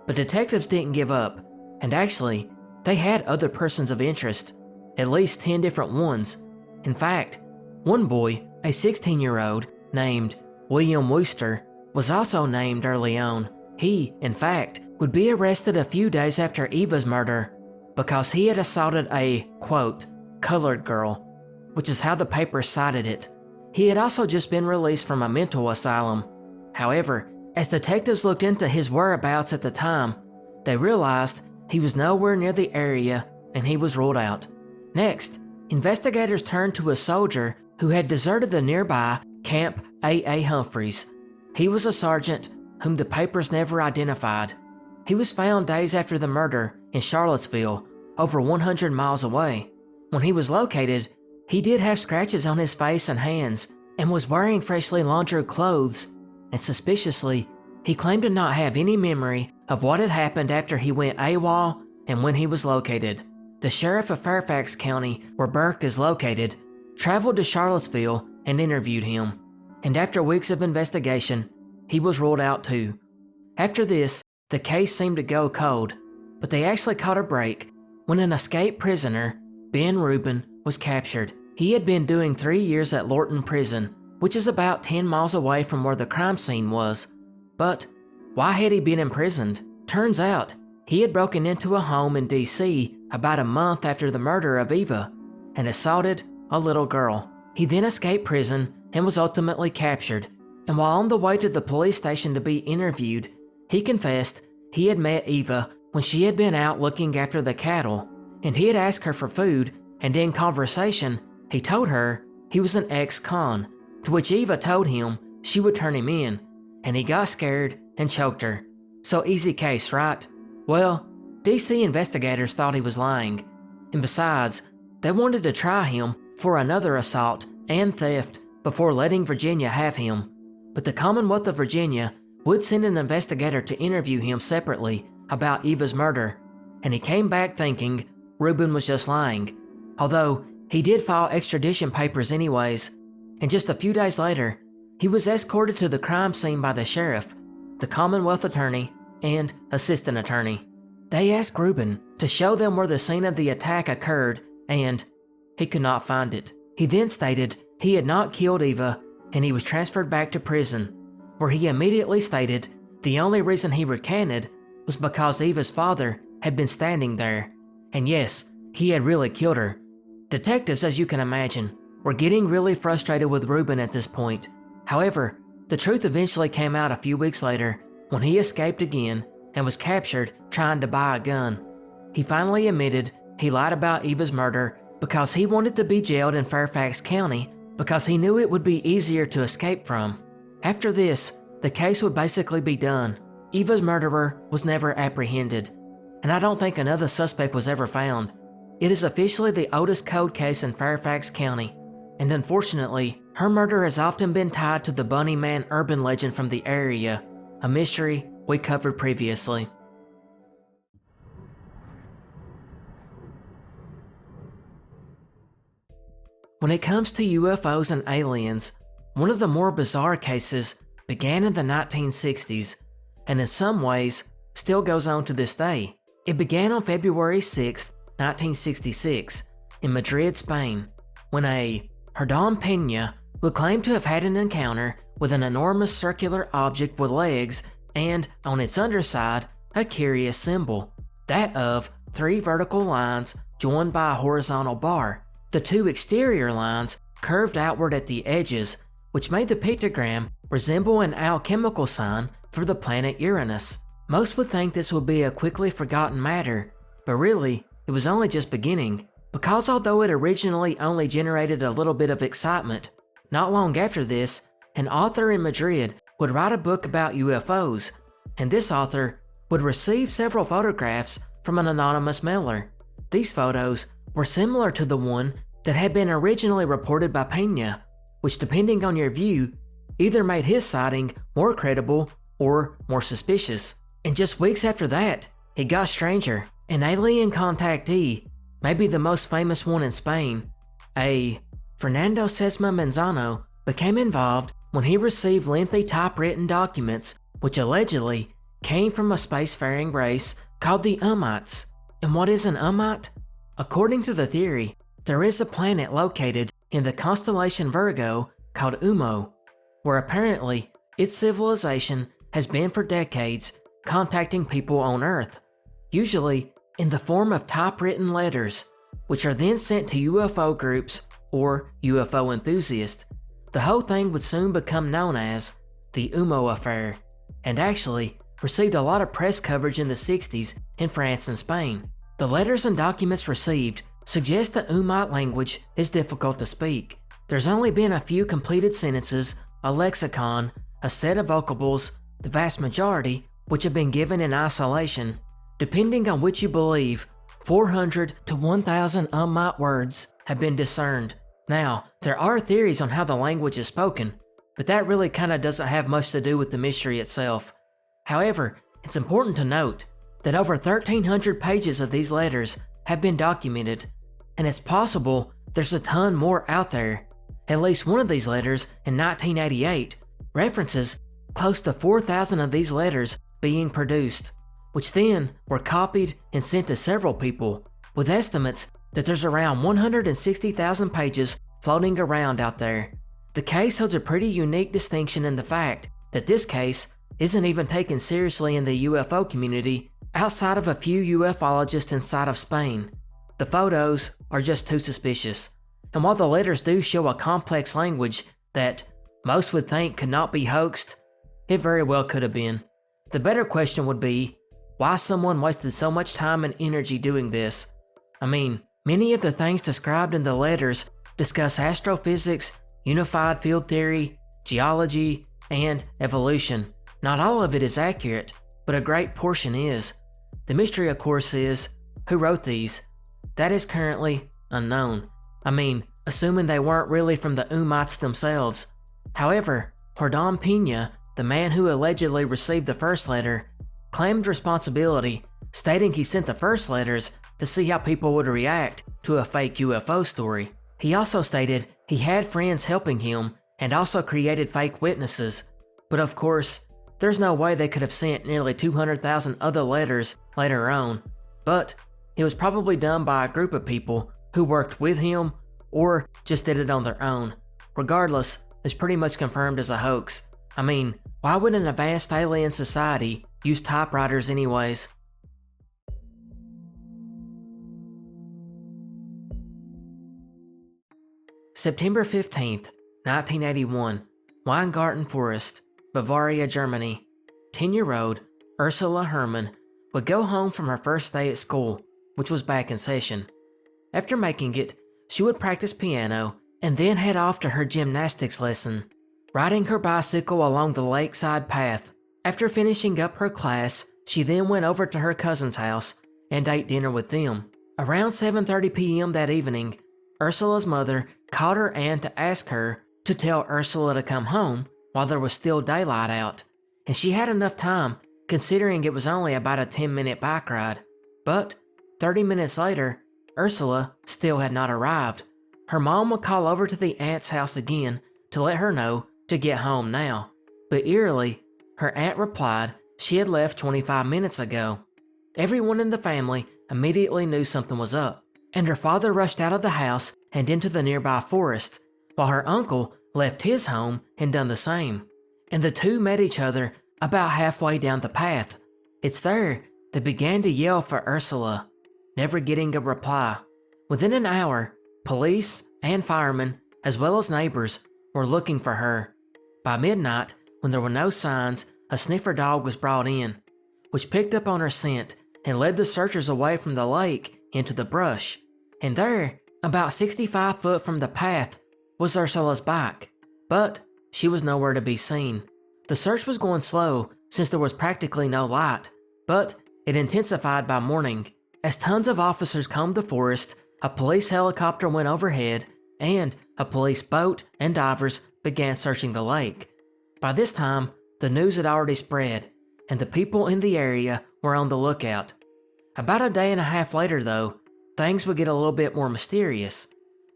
But detectives didn't give up, and actually, they had other persons of interest, at least 10 different ones. In fact, one boy, a 16-year-old named William Wooster, was also named early on. He, in fact, would be arrested a few days after Eva's murder because he had assaulted a, quote, colored girl, which is how the paper cited it. He had also just been released from a mental asylum. However, as detectives looked into his whereabouts at the time, they realized he was nowhere near the area and he was ruled out. Next, investigators turned to a soldier who had deserted the nearby Camp A.A. Humphreys. He was a sergeant whom the papers never identified. He was found days after the murder in Charlottesville, over 100 miles away. When he was located, he did have scratches on his face and hands and was wearing freshly laundered clothes, and suspiciously, he claimed to not have any memory of what had happened after he went AWOL and when he was located. The sheriff of Fairfax County, where Burke is located, traveled to Charlottesville and interviewed him, and after weeks of investigation, he was ruled out too. After this, the case seemed to go cold, but they actually caught a break when an escaped prisoner, Ben Rubin, was captured. He had been doing 3 years at Lorton Prison, which is about 10 miles away from where the crime scene was. But why had he been imprisoned? Turns out, he had broken into a home in D.C. about a month after the murder of Eva and assaulted a little girl. He then escaped prison and was ultimately captured, and while on the way to the police station to be interviewed, he confessed he had met Eva when she had been out looking after the cattle, and he had asked her for food, and in conversation, he told her he was an ex-con, to which Eva told him she would turn him in, and he got scared and choked her. So easy case, right? Well, DC investigators thought he was lying, and besides, they wanted to try him for another assault and theft before letting Virginia have him. But the Commonwealth of Virginia would send an investigator to interview him separately about Eva's murder, and he came back thinking Rubin was just lying, although he did file extradition papers anyways, and just a few days later, he was escorted to the crime scene by the sheriff, the Commonwealth attorney, and assistant attorney. They asked Rubin to show them where the scene of the attack occurred, and he could not find it. He then stated he had not killed Eva, and he was transferred back to prison, where he immediately stated the only reason he recanted was because Eva's father had been standing there, and yes, he had really killed her. Detectives, as you can imagine, were getting really frustrated with Rubin at this point. However, the truth eventually came out a few weeks later when he escaped again and was captured trying to buy a gun. He finally admitted he lied about Eva's murder because he wanted to be jailed in Fairfax County because he knew it would be easier to escape from. After this, the case would basically be done, Eva's murderer was never apprehended, and I don't think another suspect was ever found. It is officially the oldest cold case in Fairfax County, and unfortunately, her murder has often been tied to the Bunny Man urban legend from the area, a mystery we covered previously. When it comes to UFOs and aliens, one of the more bizarre cases began in the 1960s, and in some ways, still goes on to this day. It began on February 6, 1966, in Madrid, Spain, when a Herrmann Peña would claim to have had an encounter with an enormous circular object with legs and, on its underside, a curious symbol, that of 3 vertical lines joined by a horizontal bar. The 2 exterior lines curved outward at the edges, which made the pictogram resemble an alchemical sign for the planet Uranus. Most would think this would be a quickly forgotten matter, but really, it was only just beginning, because although it originally only generated a little bit of excitement, not long after this, an author in Madrid would write a book about UFOs, and this author would receive several photographs from an anonymous mailer. These photos were similar to the one that had been originally reported by Peña, which, depending on your view, either made his sighting more credible or more suspicious. And just weeks after that, it got stranger. An alien contactee, maybe the most famous one in Spain, a Fernando Sesma Manzano, became involved when he received lengthy typewritten documents which allegedly came from a spacefaring race called the Ummites. And what is an Ummite? According to the theory, there is a planet located in the constellation Virgo called Ummo, where apparently its civilization has been for decades contacting people on Earth, usually in the form of typewritten letters, which are then sent to UFO groups or UFO enthusiasts. The whole thing would soon become known as the Ummo Affair, and actually received a lot of press coverage in the 60s in France and Spain. The letters and documents received suggest the Ummite language is difficult to speak. There's only been a few completed sentences, a lexicon, a set of vocables, the vast majority which have been given in isolation. Depending on which you believe, 400 to 1,000 Ummite words have been discerned. Now, there are theories on how the language is spoken, but that really kinda doesn't have much to do with the mystery itself. However, it's important to note that over 1,300 pages of these letters have been documented, and it's possible there's a ton more out there. At least one of these letters in 1988 references close to 4,000 of these letters being produced, which then were copied and sent to several people, with estimates that there's around 160,000 pages floating around out there. The case holds a pretty unique distinction in the fact that this case isn't even taken seriously in the UFO community outside of a few ufologists inside of Spain. The photos are just too suspicious, and while the letters do show a complex language that most would think could not be hoaxed, it very well could have been. The better question would be why someone wasted so much time and energy doing this. I mean, many of the things described in the letters discuss astrophysics, unified field theory, geology, and evolution. Not all of it is accurate, but a great portion is. The mystery, of course, is who wrote these. That is currently unknown. I mean, assuming they weren't really from the Ummites themselves. However, Herrmann Peña, the man who allegedly received the first letter, claimed responsibility, stating he sent the first letters to see how people would react to a fake UFO story. He also stated he had friends helping him and also created fake witnesses. But of course, there's no way they could have sent nearly 200,000 other letters later on. But it was probably done by a group of people who worked with him or just did it on their own. Regardless, it's pretty much confirmed as a hoax. I mean, why would an advanced alien society use typewriters anyways? September 15th, 1981, Weingarten Forest, Bavaria, Germany. 10-year-old Ursula Herrmann would go home from her first day at school, which was back in session. After making it, she would practice piano and then head off to her gymnastics lesson. Riding her bicycle along the lakeside path, After finishing up her class, she then went over to her cousin's house and ate dinner with them. Around 7:30 p.m. that evening, Ursula's mother called her aunt to ask her to tell Ursula to come home while there was still daylight out, and she had enough time considering it was only about a 10-minute bike ride. But 30 minutes later, Ursula still had not arrived. Her mom would call over to the aunt's house again to let her know to get home now, but eerily, her aunt replied she had left 25 minutes ago. Everyone in the family immediately knew something was up, and her father rushed out of the house and into the nearby forest, while her uncle left his home and done the same. And the two met each other about halfway down the path. It's there they began to yell for Ursula, never getting a reply. Within an hour, police and firemen, as well as neighbors, were looking for her. By midnight, when there were no signs, a sniffer dog was brought in, which picked up on her scent and led the searchers away from the lake into the brush. And there, about 65 foot from the path, was Ursula's bike, but she was nowhere to be seen. The search was going slow since there was practically no light, but it intensified by morning. As tons of officers combed the forest, a police helicopter went overhead, and a police boat and divers began searching the lake. By this time, the news had already spread, and the people in the area were on the lookout. About a day and a half later, though, things would get a little bit more mysterious.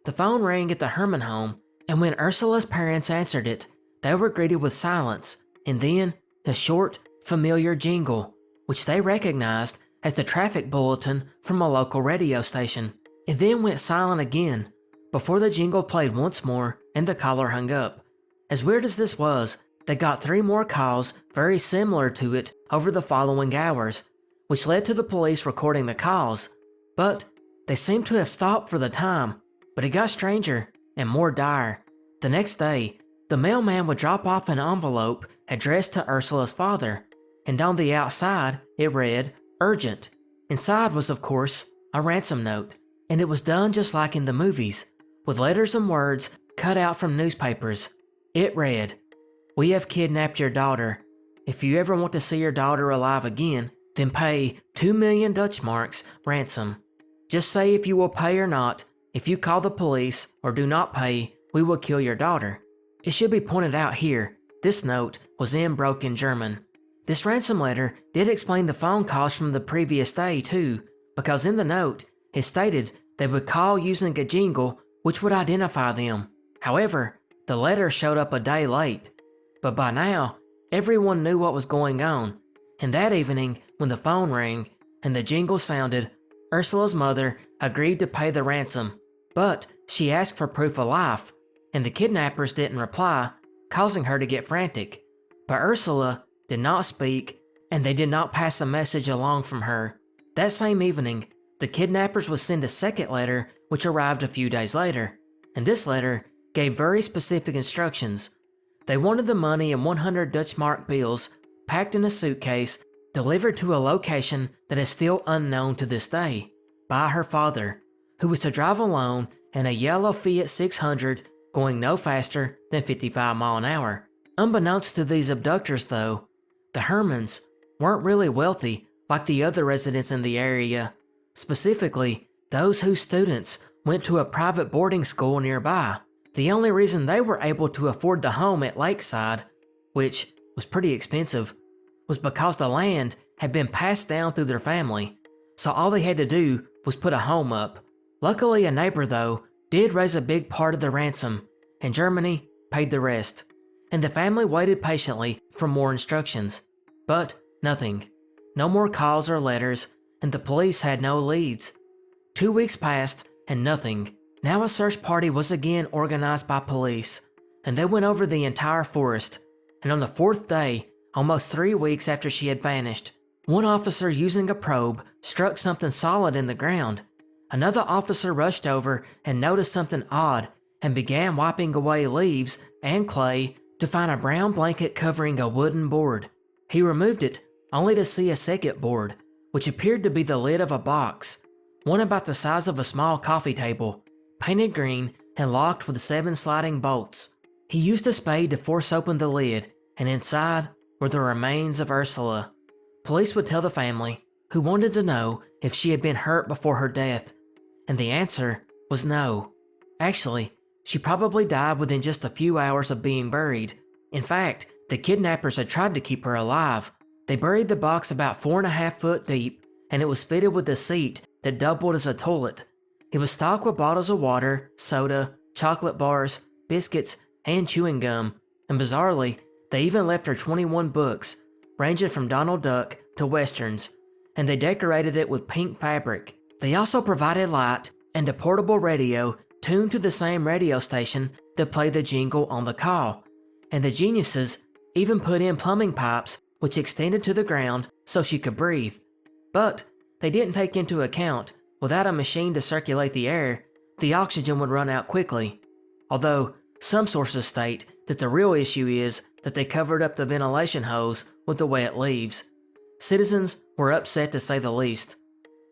The phone rang at the Herrmann home, and when Ursula's parents answered it, they were greeted with silence, and then a short, familiar jingle, which they recognized as the traffic bulletin from a local radio station. It then went silent again, before the jingle played once more and the caller hung up. As weird as this was, they got 3 more calls very similar to it over the following hours, which led to the police recording the calls, but they seemed to have stopped for the time. But it got stranger and more dire. The next day, the mailman would drop off an envelope addressed to Ursula's father, and on the outside it read, "Urgent." Inside was, of course, a ransom note, and it was done just like in the movies, with letters and words cut out from newspapers. It read, "We have kidnapped your daughter. If you ever want to see your daughter alive again, then pay 2 million Dutch marks ransom. Just say if you will pay or not. If you call the police or do not pay, we will kill your daughter." It should be pointed out here, this note was in broken German. This ransom letter did explain the phone calls from the previous day too, because in the note, it stated they would call using a jingle which would identify them. However, the letter showed up a day late. But by now, everyone knew what was going on, and that evening, when the phone rang and the jingle sounded, Ursula's mother agreed to pay the ransom, but she asked for proof of life, and the kidnappers didn't reply, causing her to get frantic. But Ursula did not speak, and they did not pass a message along from her. That same evening, the kidnappers would send a second letter, which arrived a few days later, and this letter gave very specific instructions. They wanted the money in 100 Dutch mark bills, packed in a suitcase, delivered to a location that is still unknown to this day, by her father, who was to drive alone in a yellow Fiat 600 going no faster than 55 miles an hour. Unbeknownst to these abductors though, the Herrmanns weren't really wealthy like the other residents in the area, specifically those whose students went to a private boarding school nearby. The only reason they were able to afford the home at Lakeside, which was pretty expensive, was because the land had been passed down through their family, so all they had to do was put a home up. Luckily, a neighbor, though, did raise a big part of the ransom, and Germany paid the rest, and the family waited patiently for more instructions. But nothing. No more calls or letters, and the police had no leads. 2 weeks passed, and nothing. Now a search party was again organized by police, and they went over the entire forest, and on the 4th day, almost 3 weeks after she had vanished, one officer using a probe struck something solid in the ground. Another officer rushed over and noticed something odd and began wiping away leaves and clay to find a brown blanket covering a wooden board. He removed it only to see a second board, which appeared to be the lid of a box, one about the size of a small coffee table, painted green and locked with 7 sliding bolts. He used a spade to force open the lid, and inside were the remains of Ursula. Police would tell the family, who wanted to know if she had been hurt before her death, and the answer was no. Actually, she probably died within just a few hours of being buried. In fact, the kidnappers had tried to keep her alive. They buried the box about 4.5 feet deep, and it was fitted with a seat that doubled as a toilet. It was stocked with bottles of water, soda, chocolate bars, biscuits, and chewing gum, and bizarrely, they even left her 21 books, ranging from Donald Duck to westerns, and they decorated it with pink fabric. They also provided light and a portable radio tuned to the same radio station that played the jingle on the call, and the geniuses even put in plumbing pipes which extended to the ground so she could breathe. But they didn't take into account, without a machine to circulate the air, the oxygen would run out quickly. Although some sources state that the real issue is that they covered up the ventilation hose with the wet leaves. Citizens were upset to say the least.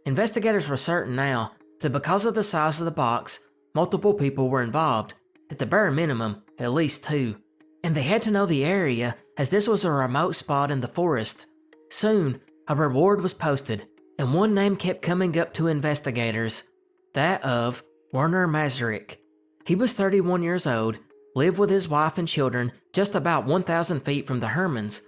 Investigators were certain now that because of the size of the box, multiple people were involved, at the bare minimum, at least 2. And they had to know the area, as this was a remote spot in the forest. Soon, a reward was posted, and one name kept coming up to investigators, that of Werner Masaryk. He was 31 years old, lived with his wife and children just about 1,000 feet from the Herrmanns.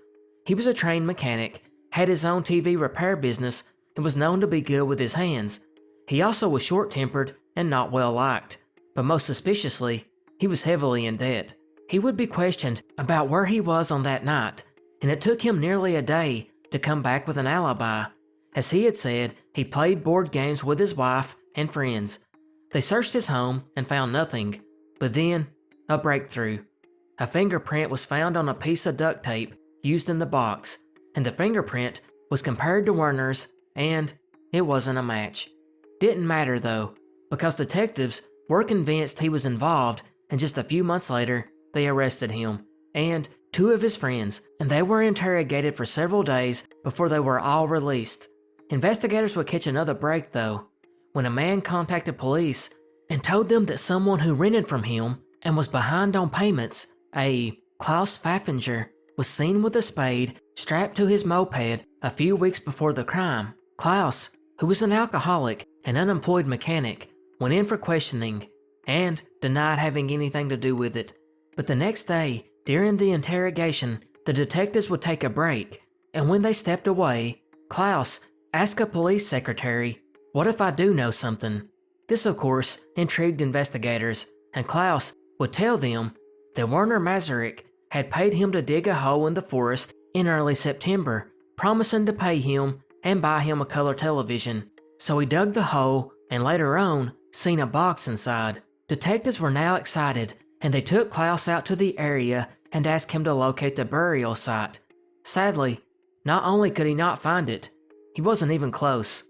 He was a trained mechanic, had his own TV repair business, and was known to be good with his hands. He also was short-tempered and not well liked, but most suspiciously, he was heavily in debt. He would be questioned about where he was on that night, and it took him nearly a day to come back with an alibi. As he had said, he played board games with his wife and friends. They searched his home and found nothing, but then, a breakthrough. A fingerprint was found on a piece of duct tape used in the box, and the fingerprint was compared to Werner's, and it wasn't a match. Didn't matter though, because detectives were convinced he was involved, and just a few months later, they arrested him, and 2 of his friends, and they were interrogated for several days before they were all released. Investigators would catch another break though, when a man contacted police and told them that someone who rented from him and was behind on payments, a Klaus Pfaffinger, was seen with a spade strapped to his moped a few weeks before the crime. Klaus, who was an alcoholic and unemployed mechanic, went in for questioning and denied having anything to do with it. But the next day, during the interrogation, the detectives would take a break, and when they stepped away, Klaus asked a police secretary, "What if I do know something?" This, of course, intrigued investigators, and Klaus would tell them that Werner Masaryk had paid him to dig a hole in the forest in early September, promising to pay him and buy him a color television. So he dug the hole and later on seen a box inside. Detectives were now excited, and they took Klaus out to the area and asked him to locate the burial site. Sadly, not only could he not find it, he wasn't even close.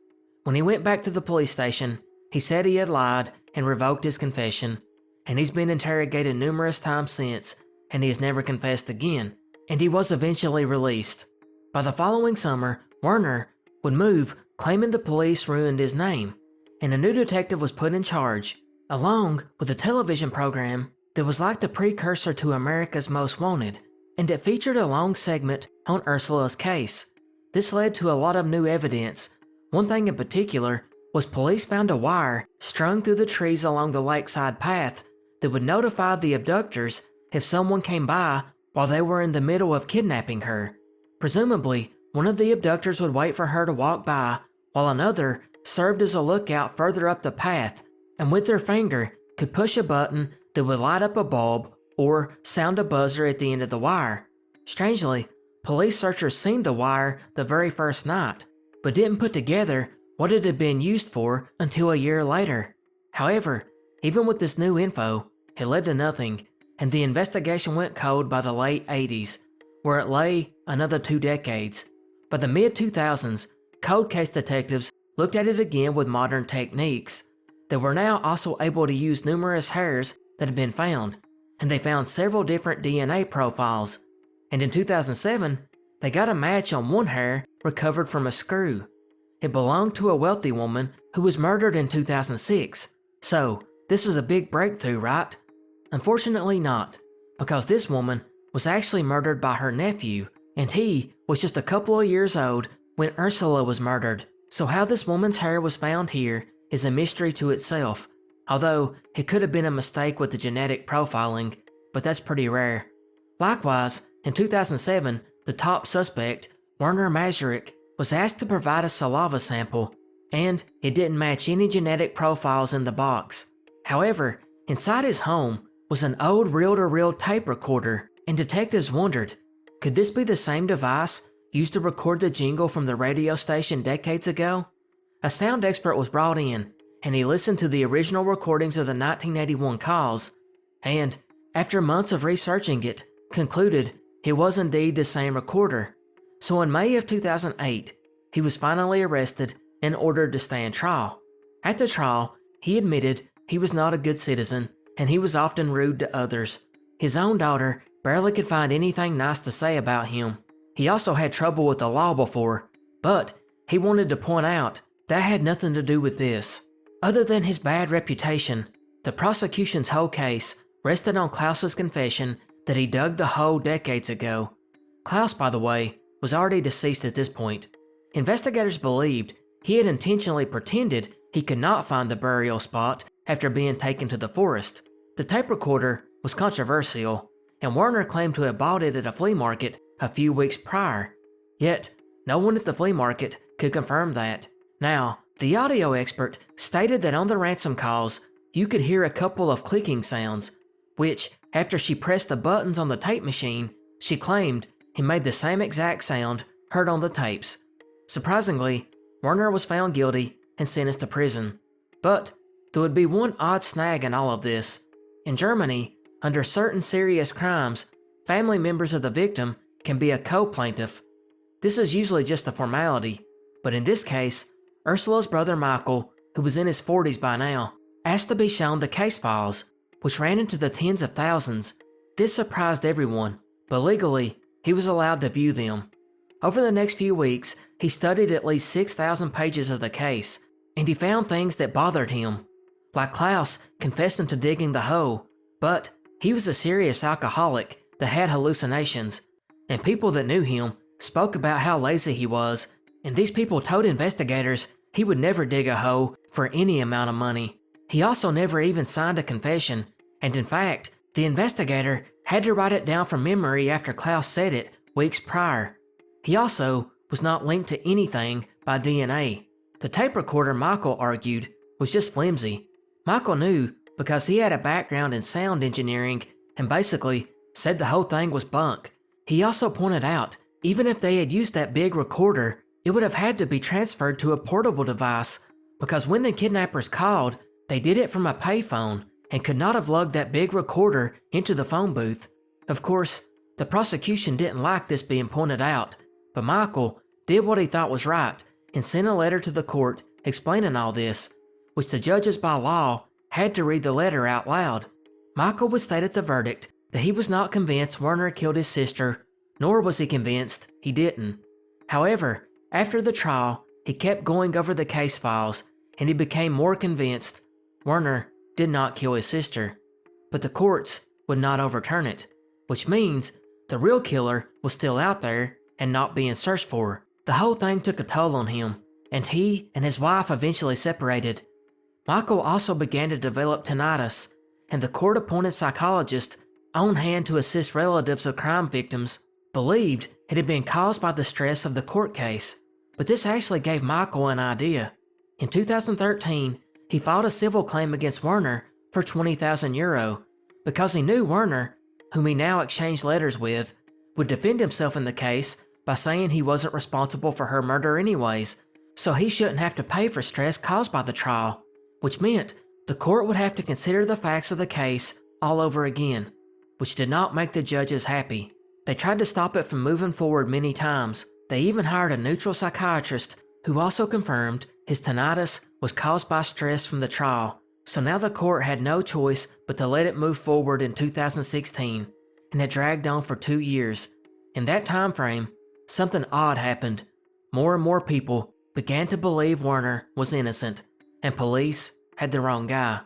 When he went back to the police station, he said he had lied and revoked his confession, and he's been interrogated numerous times since, and he has never confessed again, and he was eventually released. By the following summer, Werner would move, claiming the police ruined his name, and a new detective was put in charge, along with a television program that was like the precursor to America's Most Wanted, and it featured a long segment on Ursula's case. This led to a lot of new evidence. One thing in particular was police found a wire strung through the trees along the lakeside path that would notify the abductors if someone came by while they were in the middle of kidnapping her. Presumably, one of the abductors would wait for her to walk by, while another served as a lookout further up the path, and with their finger could push a button that would light up a bulb or sound a buzzer at the end of the wire. Strangely, police searchers seen the wire the very first night, but didn't put together what it had been used for until a year later. However, even with this new info, it led to nothing, and the investigation went cold by the late 80s, where it lay another 2 decades. By the mid-2000s, cold case detectives looked at it again with modern techniques. They were now also able to use numerous hairs that had been found, and they found several different DNA profiles. And in 2007, they got a match on one hair recovered from a screw. It belonged to a wealthy woman who was murdered in 2006. So, this is a big breakthrough, right? Unfortunately not, because this woman was actually murdered by her nephew, and he was just a couple of years old when Ursula was murdered. So how this woman's hair was found here is a mystery to itself, although it could have been a mistake with the genetic profiling, but that's pretty rare. Likewise, in 2007, the top suspect, Werner Mazurek, was asked to provide a saliva sample, and it didn't match any genetic profiles in the box. However, inside his home was an old reel-to-reel tape recorder, and detectives wondered, could this be the same device used to record the jingle from the radio station decades ago? A sound expert was brought in, and he listened to the original recordings of the 1981 calls, and, after months of researching it, concluded it was indeed the same recorder. So in May of 2008, he was finally arrested and ordered to stand trial. At the trial, he admitted he was not a good citizen, and he was often rude to others. His own daughter barely could find anything nice to say about him. He also had trouble with the law before, but he wanted to point out that had nothing to do with this. Other than his bad reputation, the prosecution's whole case rested on Klaus's confession that he dug the hole decades ago. Klaus, by the way, was already deceased at this point. Investigators believed he had intentionally pretended he could not find the burial spot after being taken to the forest. The tape recorder was controversial, and Werner claimed to have bought it at a flea market a few weeks prior. Yet, no one at the flea market could confirm that. Now, the audio expert stated that on the ransom calls, you could hear a couple of clicking sounds, which, after she pressed the buttons on the tape machine, she claimed he made the same exact sound heard on the tapes. Surprisingly, Werner was found guilty and sentenced to prison. But there would be one odd snag in all of this. In Germany, under certain serious crimes, family members of the victim can be a co-plaintiff. This is usually just a formality, but in this case, Ursula's brother Michael, who was in his 40s by now, asked to be shown the case files, which ran into the tens of thousands. This surprised everyone, but legally, he was allowed to view them. Over the next few weeks, he studied at least 6,000 pages of the case, and he found things that bothered him, like Klaus confessing to digging the hole, but he was a serious alcoholic that had hallucinations, and people that knew him spoke about how lazy he was, and these people told investigators he would never dig a hole for any amount of money. He also never even signed a confession, and in fact, the investigator had to write it down from memory after Klaus said it weeks prior. He also was not linked to anything by DNA. The tape recorder, Michael argued, was just flimsy. Michael knew because he had a background in sound engineering and basically said the whole thing was bunk. He also pointed out, even if they had used that big recorder, it would have had to be transferred to a portable device, because when the kidnappers called, they did it from a payphone and could not have lugged that big recorder into the phone booth. Of course, the prosecution didn't like this being pointed out, but Michael did what he thought was right and sent a letter to the court explaining all this, which the judges by law had to read the letter out loud. Michael would state at the verdict that he was not convinced Werner killed his sister, nor was he convinced he didn't. However, after the trial, he kept going over the case files, and he became more convinced Werner did not kill his sister. But the courts would not overturn it, which means the real killer was still out there and not being searched for. The whole thing took a toll on him, and he and his wife eventually separated. Michael also began to develop tinnitus, and the court-appointed psychologist on hand to assist relatives of crime victims believed it had been caused by the stress of the court case. But this actually gave Michael an idea. In 2013, he filed a civil claim against Werner for €20,000 because he knew Werner, whom he now exchanged letters with, would defend himself in the case by saying he wasn't responsible for her murder anyways, so he shouldn't have to pay for stress caused by the trial, which meant the court would have to consider the facts of the case all over again, which did not make the judges happy. They tried to stop it from moving forward many times. They even hired a neutral psychiatrist who also confirmed his tinnitus was caused by stress from the trial, so now the court had no choice but to let it move forward in 2016, and it dragged on for 2 years. In that time frame, something odd happened. More and more people began to believe Werner was innocent, and police had the wrong guy.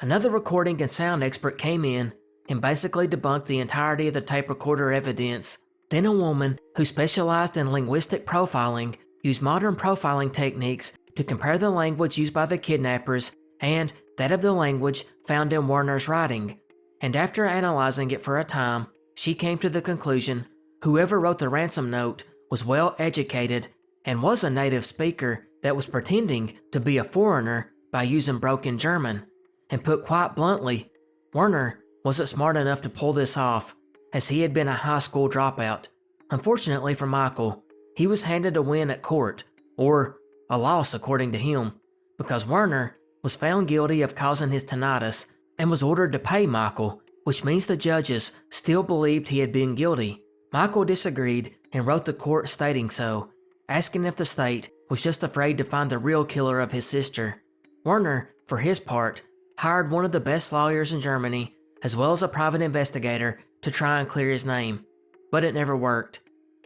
Another recording and sound expert came in and basically debunked the entirety of the tape recorder evidence. Then a woman who specialized in linguistic profiling used modern profiling techniques to compare the language used by the kidnappers and that of the language found in Werner's writing. And after analyzing it for a time, she came to the conclusion whoever wrote the ransom note was well educated and was a native speaker that was pretending to be a foreigner by using broken German. And put quite bluntly, Werner wasn't smart enough to pull this off, as he had been a high school dropout. Unfortunately for Michael, he was handed a win at court, or a loss according to him, because Werner was found guilty of causing his tinnitus and was ordered to pay Michael, which means the judges still believed he had been guilty. Michael disagreed and wrote the court stating so, asking if the state was just afraid to find the real killer of his sister. Werner, for his part, hired one of the best lawyers in Germany, as well as a private investigator, to try and clear his name. But it never worked.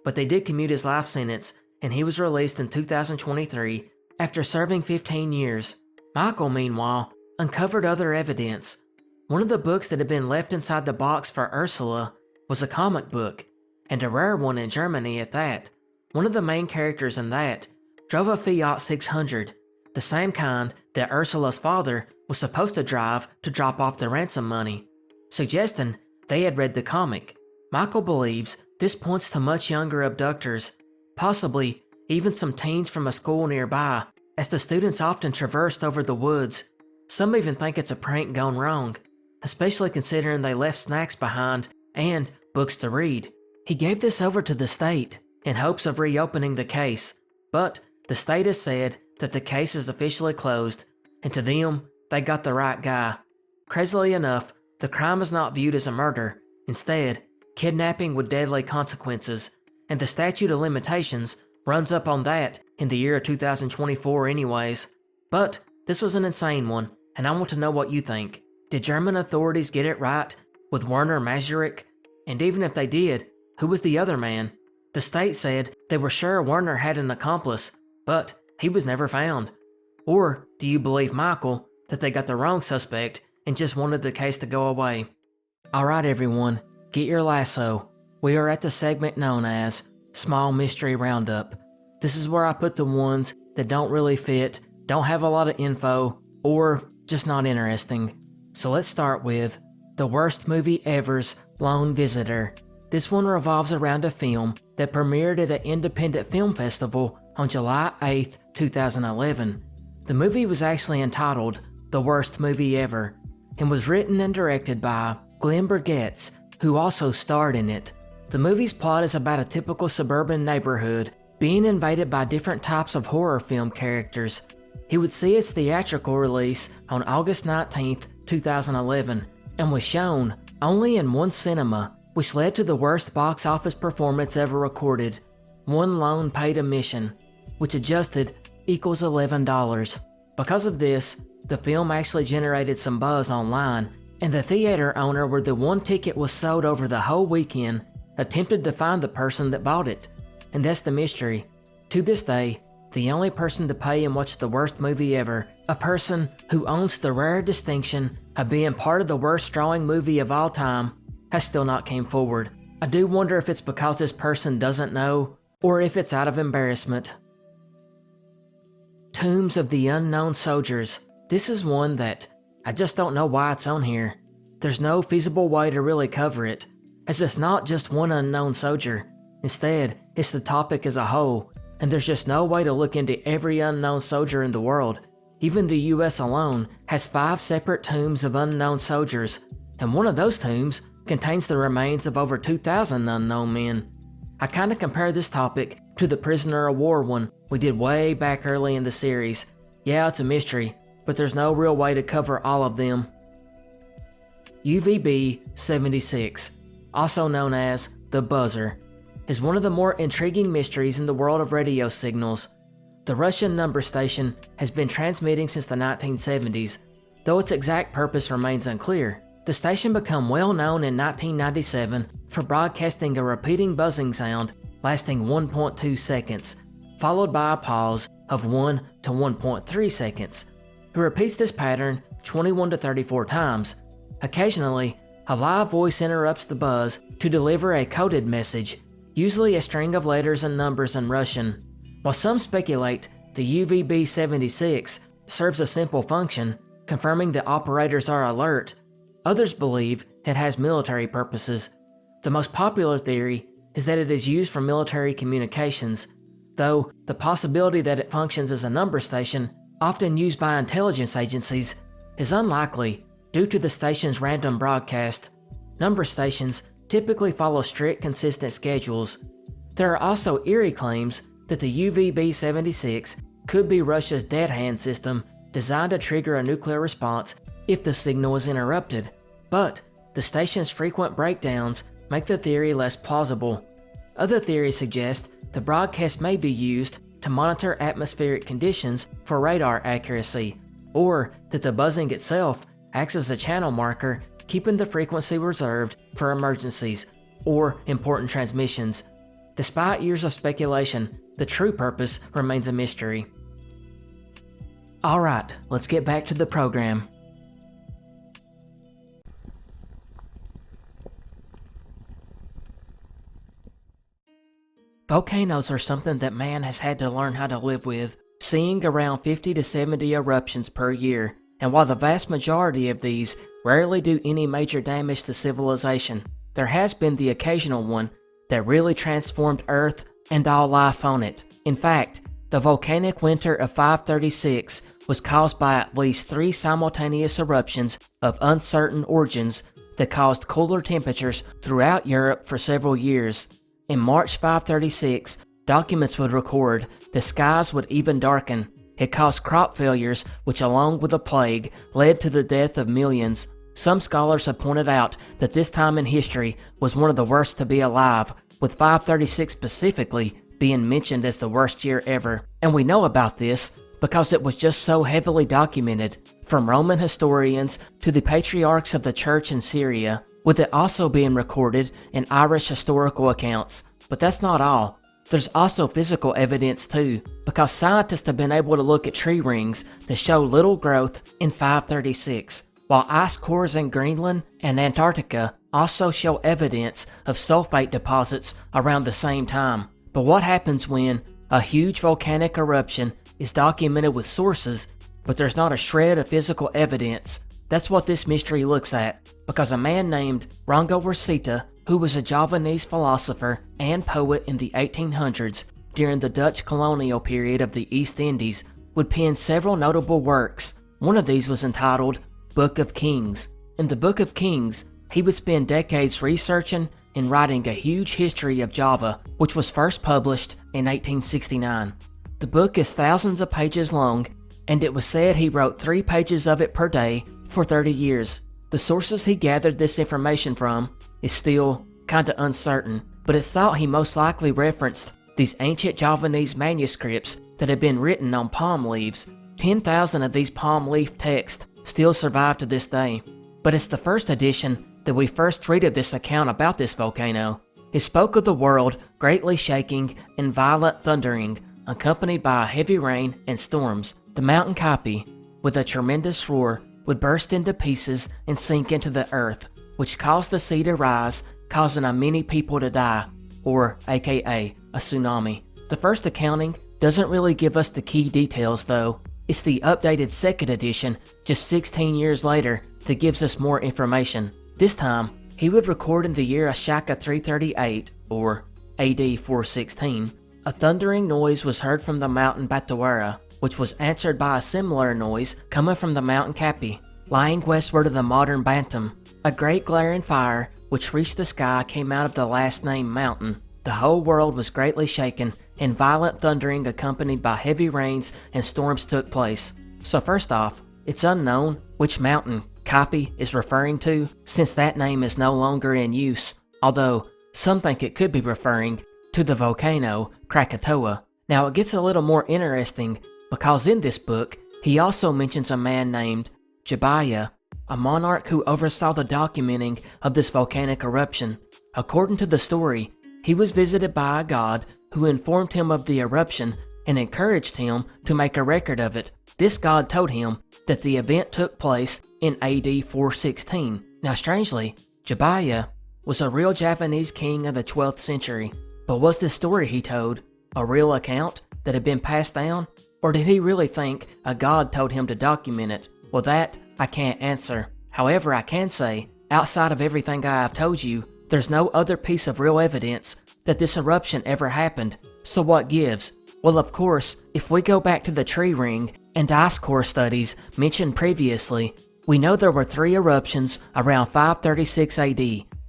But they did commute his life sentence, and he was released in 2023 after serving 15 years. Michael, meanwhile, uncovered other evidence. One of the books that had been left inside the box for Ursula was a comic book, and a rare one in Germany at that. One of the main characters in that drove a Fiat 600, the same kind that Ursula's father was supposed to drive to drop off the ransom money, suggesting they had read the comic. Michael believes this points to much younger abductors, possibly even some teens from a school nearby, as the students often traversed over the woods. Some even think it's a prank gone wrong, especially considering they left snacks behind and books to read. He gave this over to the state in hopes of reopening the case, but the state has said that the case is officially closed, and to them, they got the right guy. Crazily enough, the crime is not viewed as a murder, instead, kidnapping with deadly consequences, and the statute of limitations runs up on that in the year of 2024 anyways. But this was an insane one, and I want to know what you think. Did German authorities get it right with Werner Mazurek? And even if they did, who was the other man? The state said they were sure Werner had an accomplice, but he was never found. Or do you believe Michael that they got the wrong suspect and just wanted the case to go away? Alright everyone, get your lasso. We are at the segment known as Small Mystery Roundup. This is where I put the ones that don't really fit, don't have a lot of info, or just not interesting. So let's start with The Worst Movie Ever's Lone Visitor. This one revolves around a film that premiered at an independent film festival on July 8, 2011. The movie was actually entitled The Worst Movie Ever, and was written and directed by Glenn Burgetts, who also starred in it. The movie's plot is about a typical suburban neighborhood being invaded by different types of horror film characters. It would see its theatrical release on August 19, 2011, and was shown only in one cinema, which led to the worst box office performance ever recorded, one lone paid admission, which adjusted equals $11. Because of this, the film actually generated some buzz online, and the theater owner where the one ticket was sold over the whole weekend attempted to find the person that bought it. And that's the mystery. To this day, the only person to pay and watch the worst movie ever, a person who owns the rare distinction of being part of the worst drawing movie of all time, has still not came forward. I do wonder if it's because this person doesn't know, or if it's out of embarrassment. Tombs of the Unknown Soldiers. This is one that I just don't know why it's on here. There's no feasible way to really cover it, as it's not just one unknown soldier. Instead, it's the topic as a whole, and there's just no way to look into every unknown soldier in the world. Even the US alone has 5 separate tombs of unknown soldiers, and one of those tombs contains the remains of over 2,000 unknown men. I kinda compare this topic to the Prisoner of War one we did way back early in the series. Yeah, it's a mystery, but there's no real way to cover all of them. UVB 76, also known as the Buzzer, is one of the more intriguing mysteries in the world of radio signals. The Russian number station has been transmitting since the 1970s, though its exact purpose remains unclear. The station became well known in 1997 for broadcasting a repeating buzzing sound lasting 1.2 seconds, followed by a pause of 1 to 1.3 seconds. It repeats this pattern 21 to 34 times. Occasionally, a live voice interrupts the buzz to deliver a coded message, usually a string of letters and numbers in Russian. While some speculate the UVB-76 serves a simple function, confirming that operators are alert, others believe it has military purposes. The most popular theory is that it is used for military communications, though the possibility that it functions as a number station, often used by intelligence agencies, is unlikely due to the station's random broadcast. Number stations typically follow strict, consistent schedules. There are also eerie claims that the UVB-76 could be Russia's dead hand system designed to trigger a nuclear response if the signal is interrupted, but the station's frequent breakdowns make the theory less plausible. Other theories suggest the broadcast may be used to monitor atmospheric conditions for radar accuracy, or that the buzzing itself acts as a channel marker, keeping the frequency reserved for emergencies or important transmissions. Despite years of speculation, the true purpose remains a mystery. Alright, let's get back to the program. Volcanoes are something that man has had to learn how to live with, seeing around 50 to 70 eruptions per year, and while the vast majority of these rarely do any major damage to civilization, there has been the occasional one that really transformed Earth and all life on it. In fact, the volcanic winter of 536 was caused by at least 3 simultaneous eruptions of uncertain origins that caused cooler temperatures throughout Europe for several years. In March 536, documents would record the skies would even darken. It caused crop failures, which along with a plague, led to the death of millions. Some scholars have pointed out that this time in history was one of the worst to be alive, with 536 specifically being mentioned as the worst year ever. And we know about this because it was just so heavily documented, from Roman historians to the patriarchs of the church in Syria, with it also being recorded in Irish historical accounts. But that's not all. There's also physical evidence too, because scientists have been able to look at tree rings that show little growth in 536, while ice cores in Greenland and Antarctica also show evidence of sulfate deposits around the same time. But what happens when a huge volcanic eruption is documented with sources, but there's not a shred of physical evidence? That's what this mystery looks at, because a man named Rongo Rosita, who was a Javanese philosopher and poet in the 1800s during the Dutch colonial period of the East Indies, would pen several notable works. One of these was entitled Book of Kings. In the Book of Kings, he would spend decades researching and writing a huge history of Java, which was first published in 1869. The book is thousands of pages long, and it was said he wrote 3 pages of it per day for 30 years. The sources he gathered this information from is still kinda uncertain, but it's thought he most likely referenced these ancient Javanese manuscripts that had been written on palm leaves. 10,000 of these palm leaf texts still survive to this day. But it's the first edition that we first read of this account about this volcano. It spoke of the world greatly shaking and violent thundering, accompanied by heavy rain and storms. The mountain Kapi, with a tremendous roar, would burst into pieces and sink into the earth, which caused the sea to rise, causing many people to die, or aka a tsunami. The first accounting doesn't really give us the key details though. It's the updated second edition, just 16 years later, that gives us more information. This time, he would record in the year Ashaka 338, or AD 416, a thundering noise was heard from the mountain Batawara, which was answered by a similar noise coming from the mountain Kapi, lying westward of the modern Bantam. A great glaring fire, which reached the sky, came out of the last named mountain. The whole world was greatly shaken, and violent thundering accompanied by heavy rains and storms took place. So first off, it's unknown which mountain Kapi is referring to, since that name is no longer in use, although some think it could be referring to the volcano Krakatoa. Now it gets a little more interesting, because in this book, he also mentions a man named Jabaya, a monarch who oversaw the documenting of this volcanic eruption. According to the story, he was visited by a god who informed him of the eruption and encouraged him to make a record of it. This god told him that the event took place in AD 416. Now strangely, Jabaya was a real Javanese king of the 12th century. But was this story he told a real account that had been passed down? Or did he really think a god told him to document it? Well, that I can't answer. However, I can say, outside of everything I have told you, there's no other piece of real evidence that this eruption ever happened. So what gives? Well, of course, if we go back to the tree ring and ice core studies mentioned previously, we know there were 3 eruptions around 536 AD,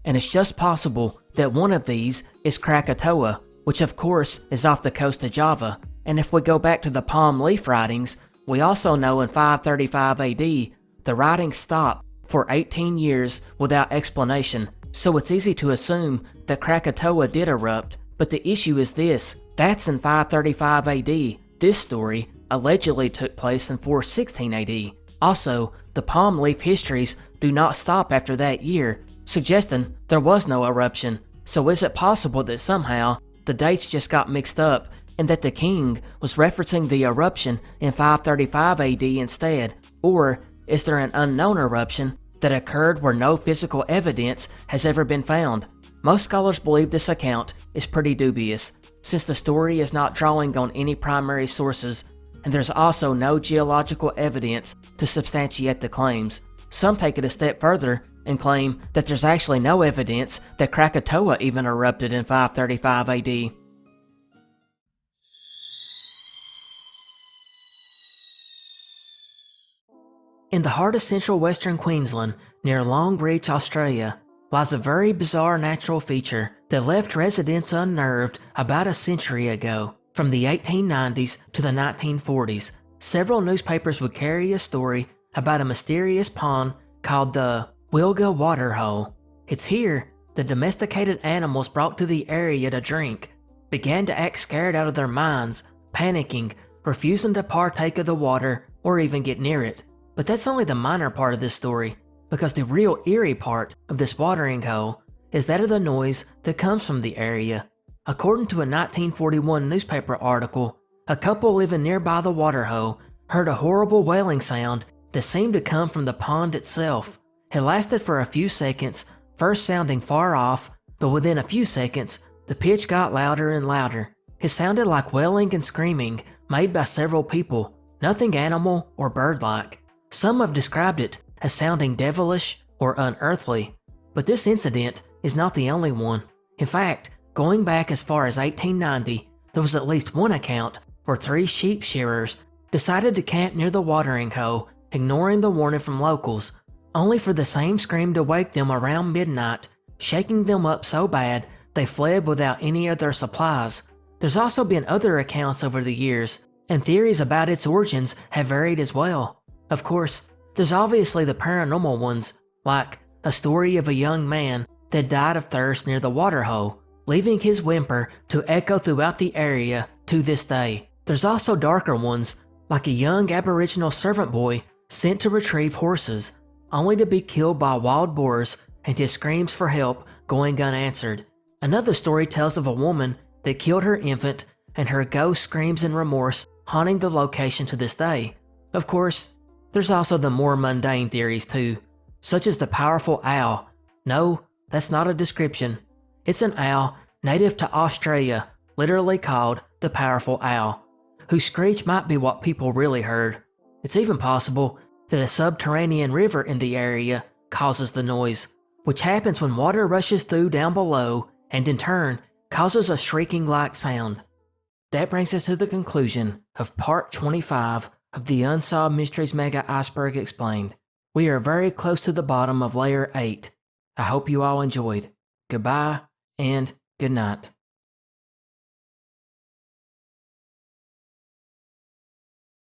and it's just possible that one of these is Krakatoa, which of course is off the coast of Java. And if we go back to the palm leaf writings, we also know in 535 AD, the writings stopped for 18 years without explanation, so it's easy to assume that Krakatoa did erupt. But the issue is this: that's in 535 AD. This story allegedly took place in 416 AD. Also, the palm leaf histories do not stop after that year, suggesting there was no eruption. So is it possible that somehow the dates just got mixed up and that the king was referencing the eruption in 535 AD instead? Or is there an unknown eruption that occurred where no physical evidence has ever been found? Most scholars believe this account is pretty dubious, since the story is not drawing on any primary sources, and there's also no geological evidence to substantiate the claims. Some take it a step further and claim that there's actually no evidence that Krakatoa even erupted in 535 AD. In the heart of central western Queensland, near Longreach, Australia, lies a very bizarre natural feature that left residents unnerved about a century ago. From the 1890s to the 1940s, several newspapers would carry a story about a mysterious pond called the Wiliga Waterhole. It's here the domesticated animals brought to the area to drink began to act scared out of their minds, panicking, refusing to partake of the water or even get near it. But that's only the minor part of this story, because the real eerie part of this watering hole is that of the noise that comes from the area. According to a 1941 newspaper article, a couple living nearby the waterhole heard a horrible wailing sound that seemed to come from the pond itself. It lasted for a few seconds, first sounding far off, but within a few seconds, the pitch got louder and louder. It sounded like wailing and screaming made by several people, nothing animal or bird-like. Some have described it as sounding devilish or unearthly. But this incident is not the only one. In fact, going back as far as 1890, there was at least one account where 3 sheep shearers decided to camp near the watering hole, ignoring the warning from locals, only for the same scream to wake them around midnight, shaking them up so bad they fled without any of their supplies. There's also been other accounts over the years, and theories about its origins have varied as well. Of course, there's obviously the paranormal ones, like a story of a young man that died of thirst near the waterhole, leaving his whimper to echo throughout the area to this day. There's also darker ones, like a young Aboriginal servant boy sent to retrieve horses, only to be killed by wild boars and his screams for help going unanswered. Another story tells of a woman that killed her infant and her ghost screams in remorse haunting the location to this day. Of course, there's also the more mundane theories too, such as the powerful owl. No, that's not a description. It's an owl native to Australia, literally called the powerful owl, whose screech might be what people really heard. It's even possible that a subterranean river in the area causes the noise, which happens when water rushes through down below and in turn causes a shrieking-like sound. That brings us to the conclusion of part 25 of the Unsolved Mysteries Mega Iceberg Explained. We are very close to the bottom of layer 8. I hope you all enjoyed. Goodbye and good night.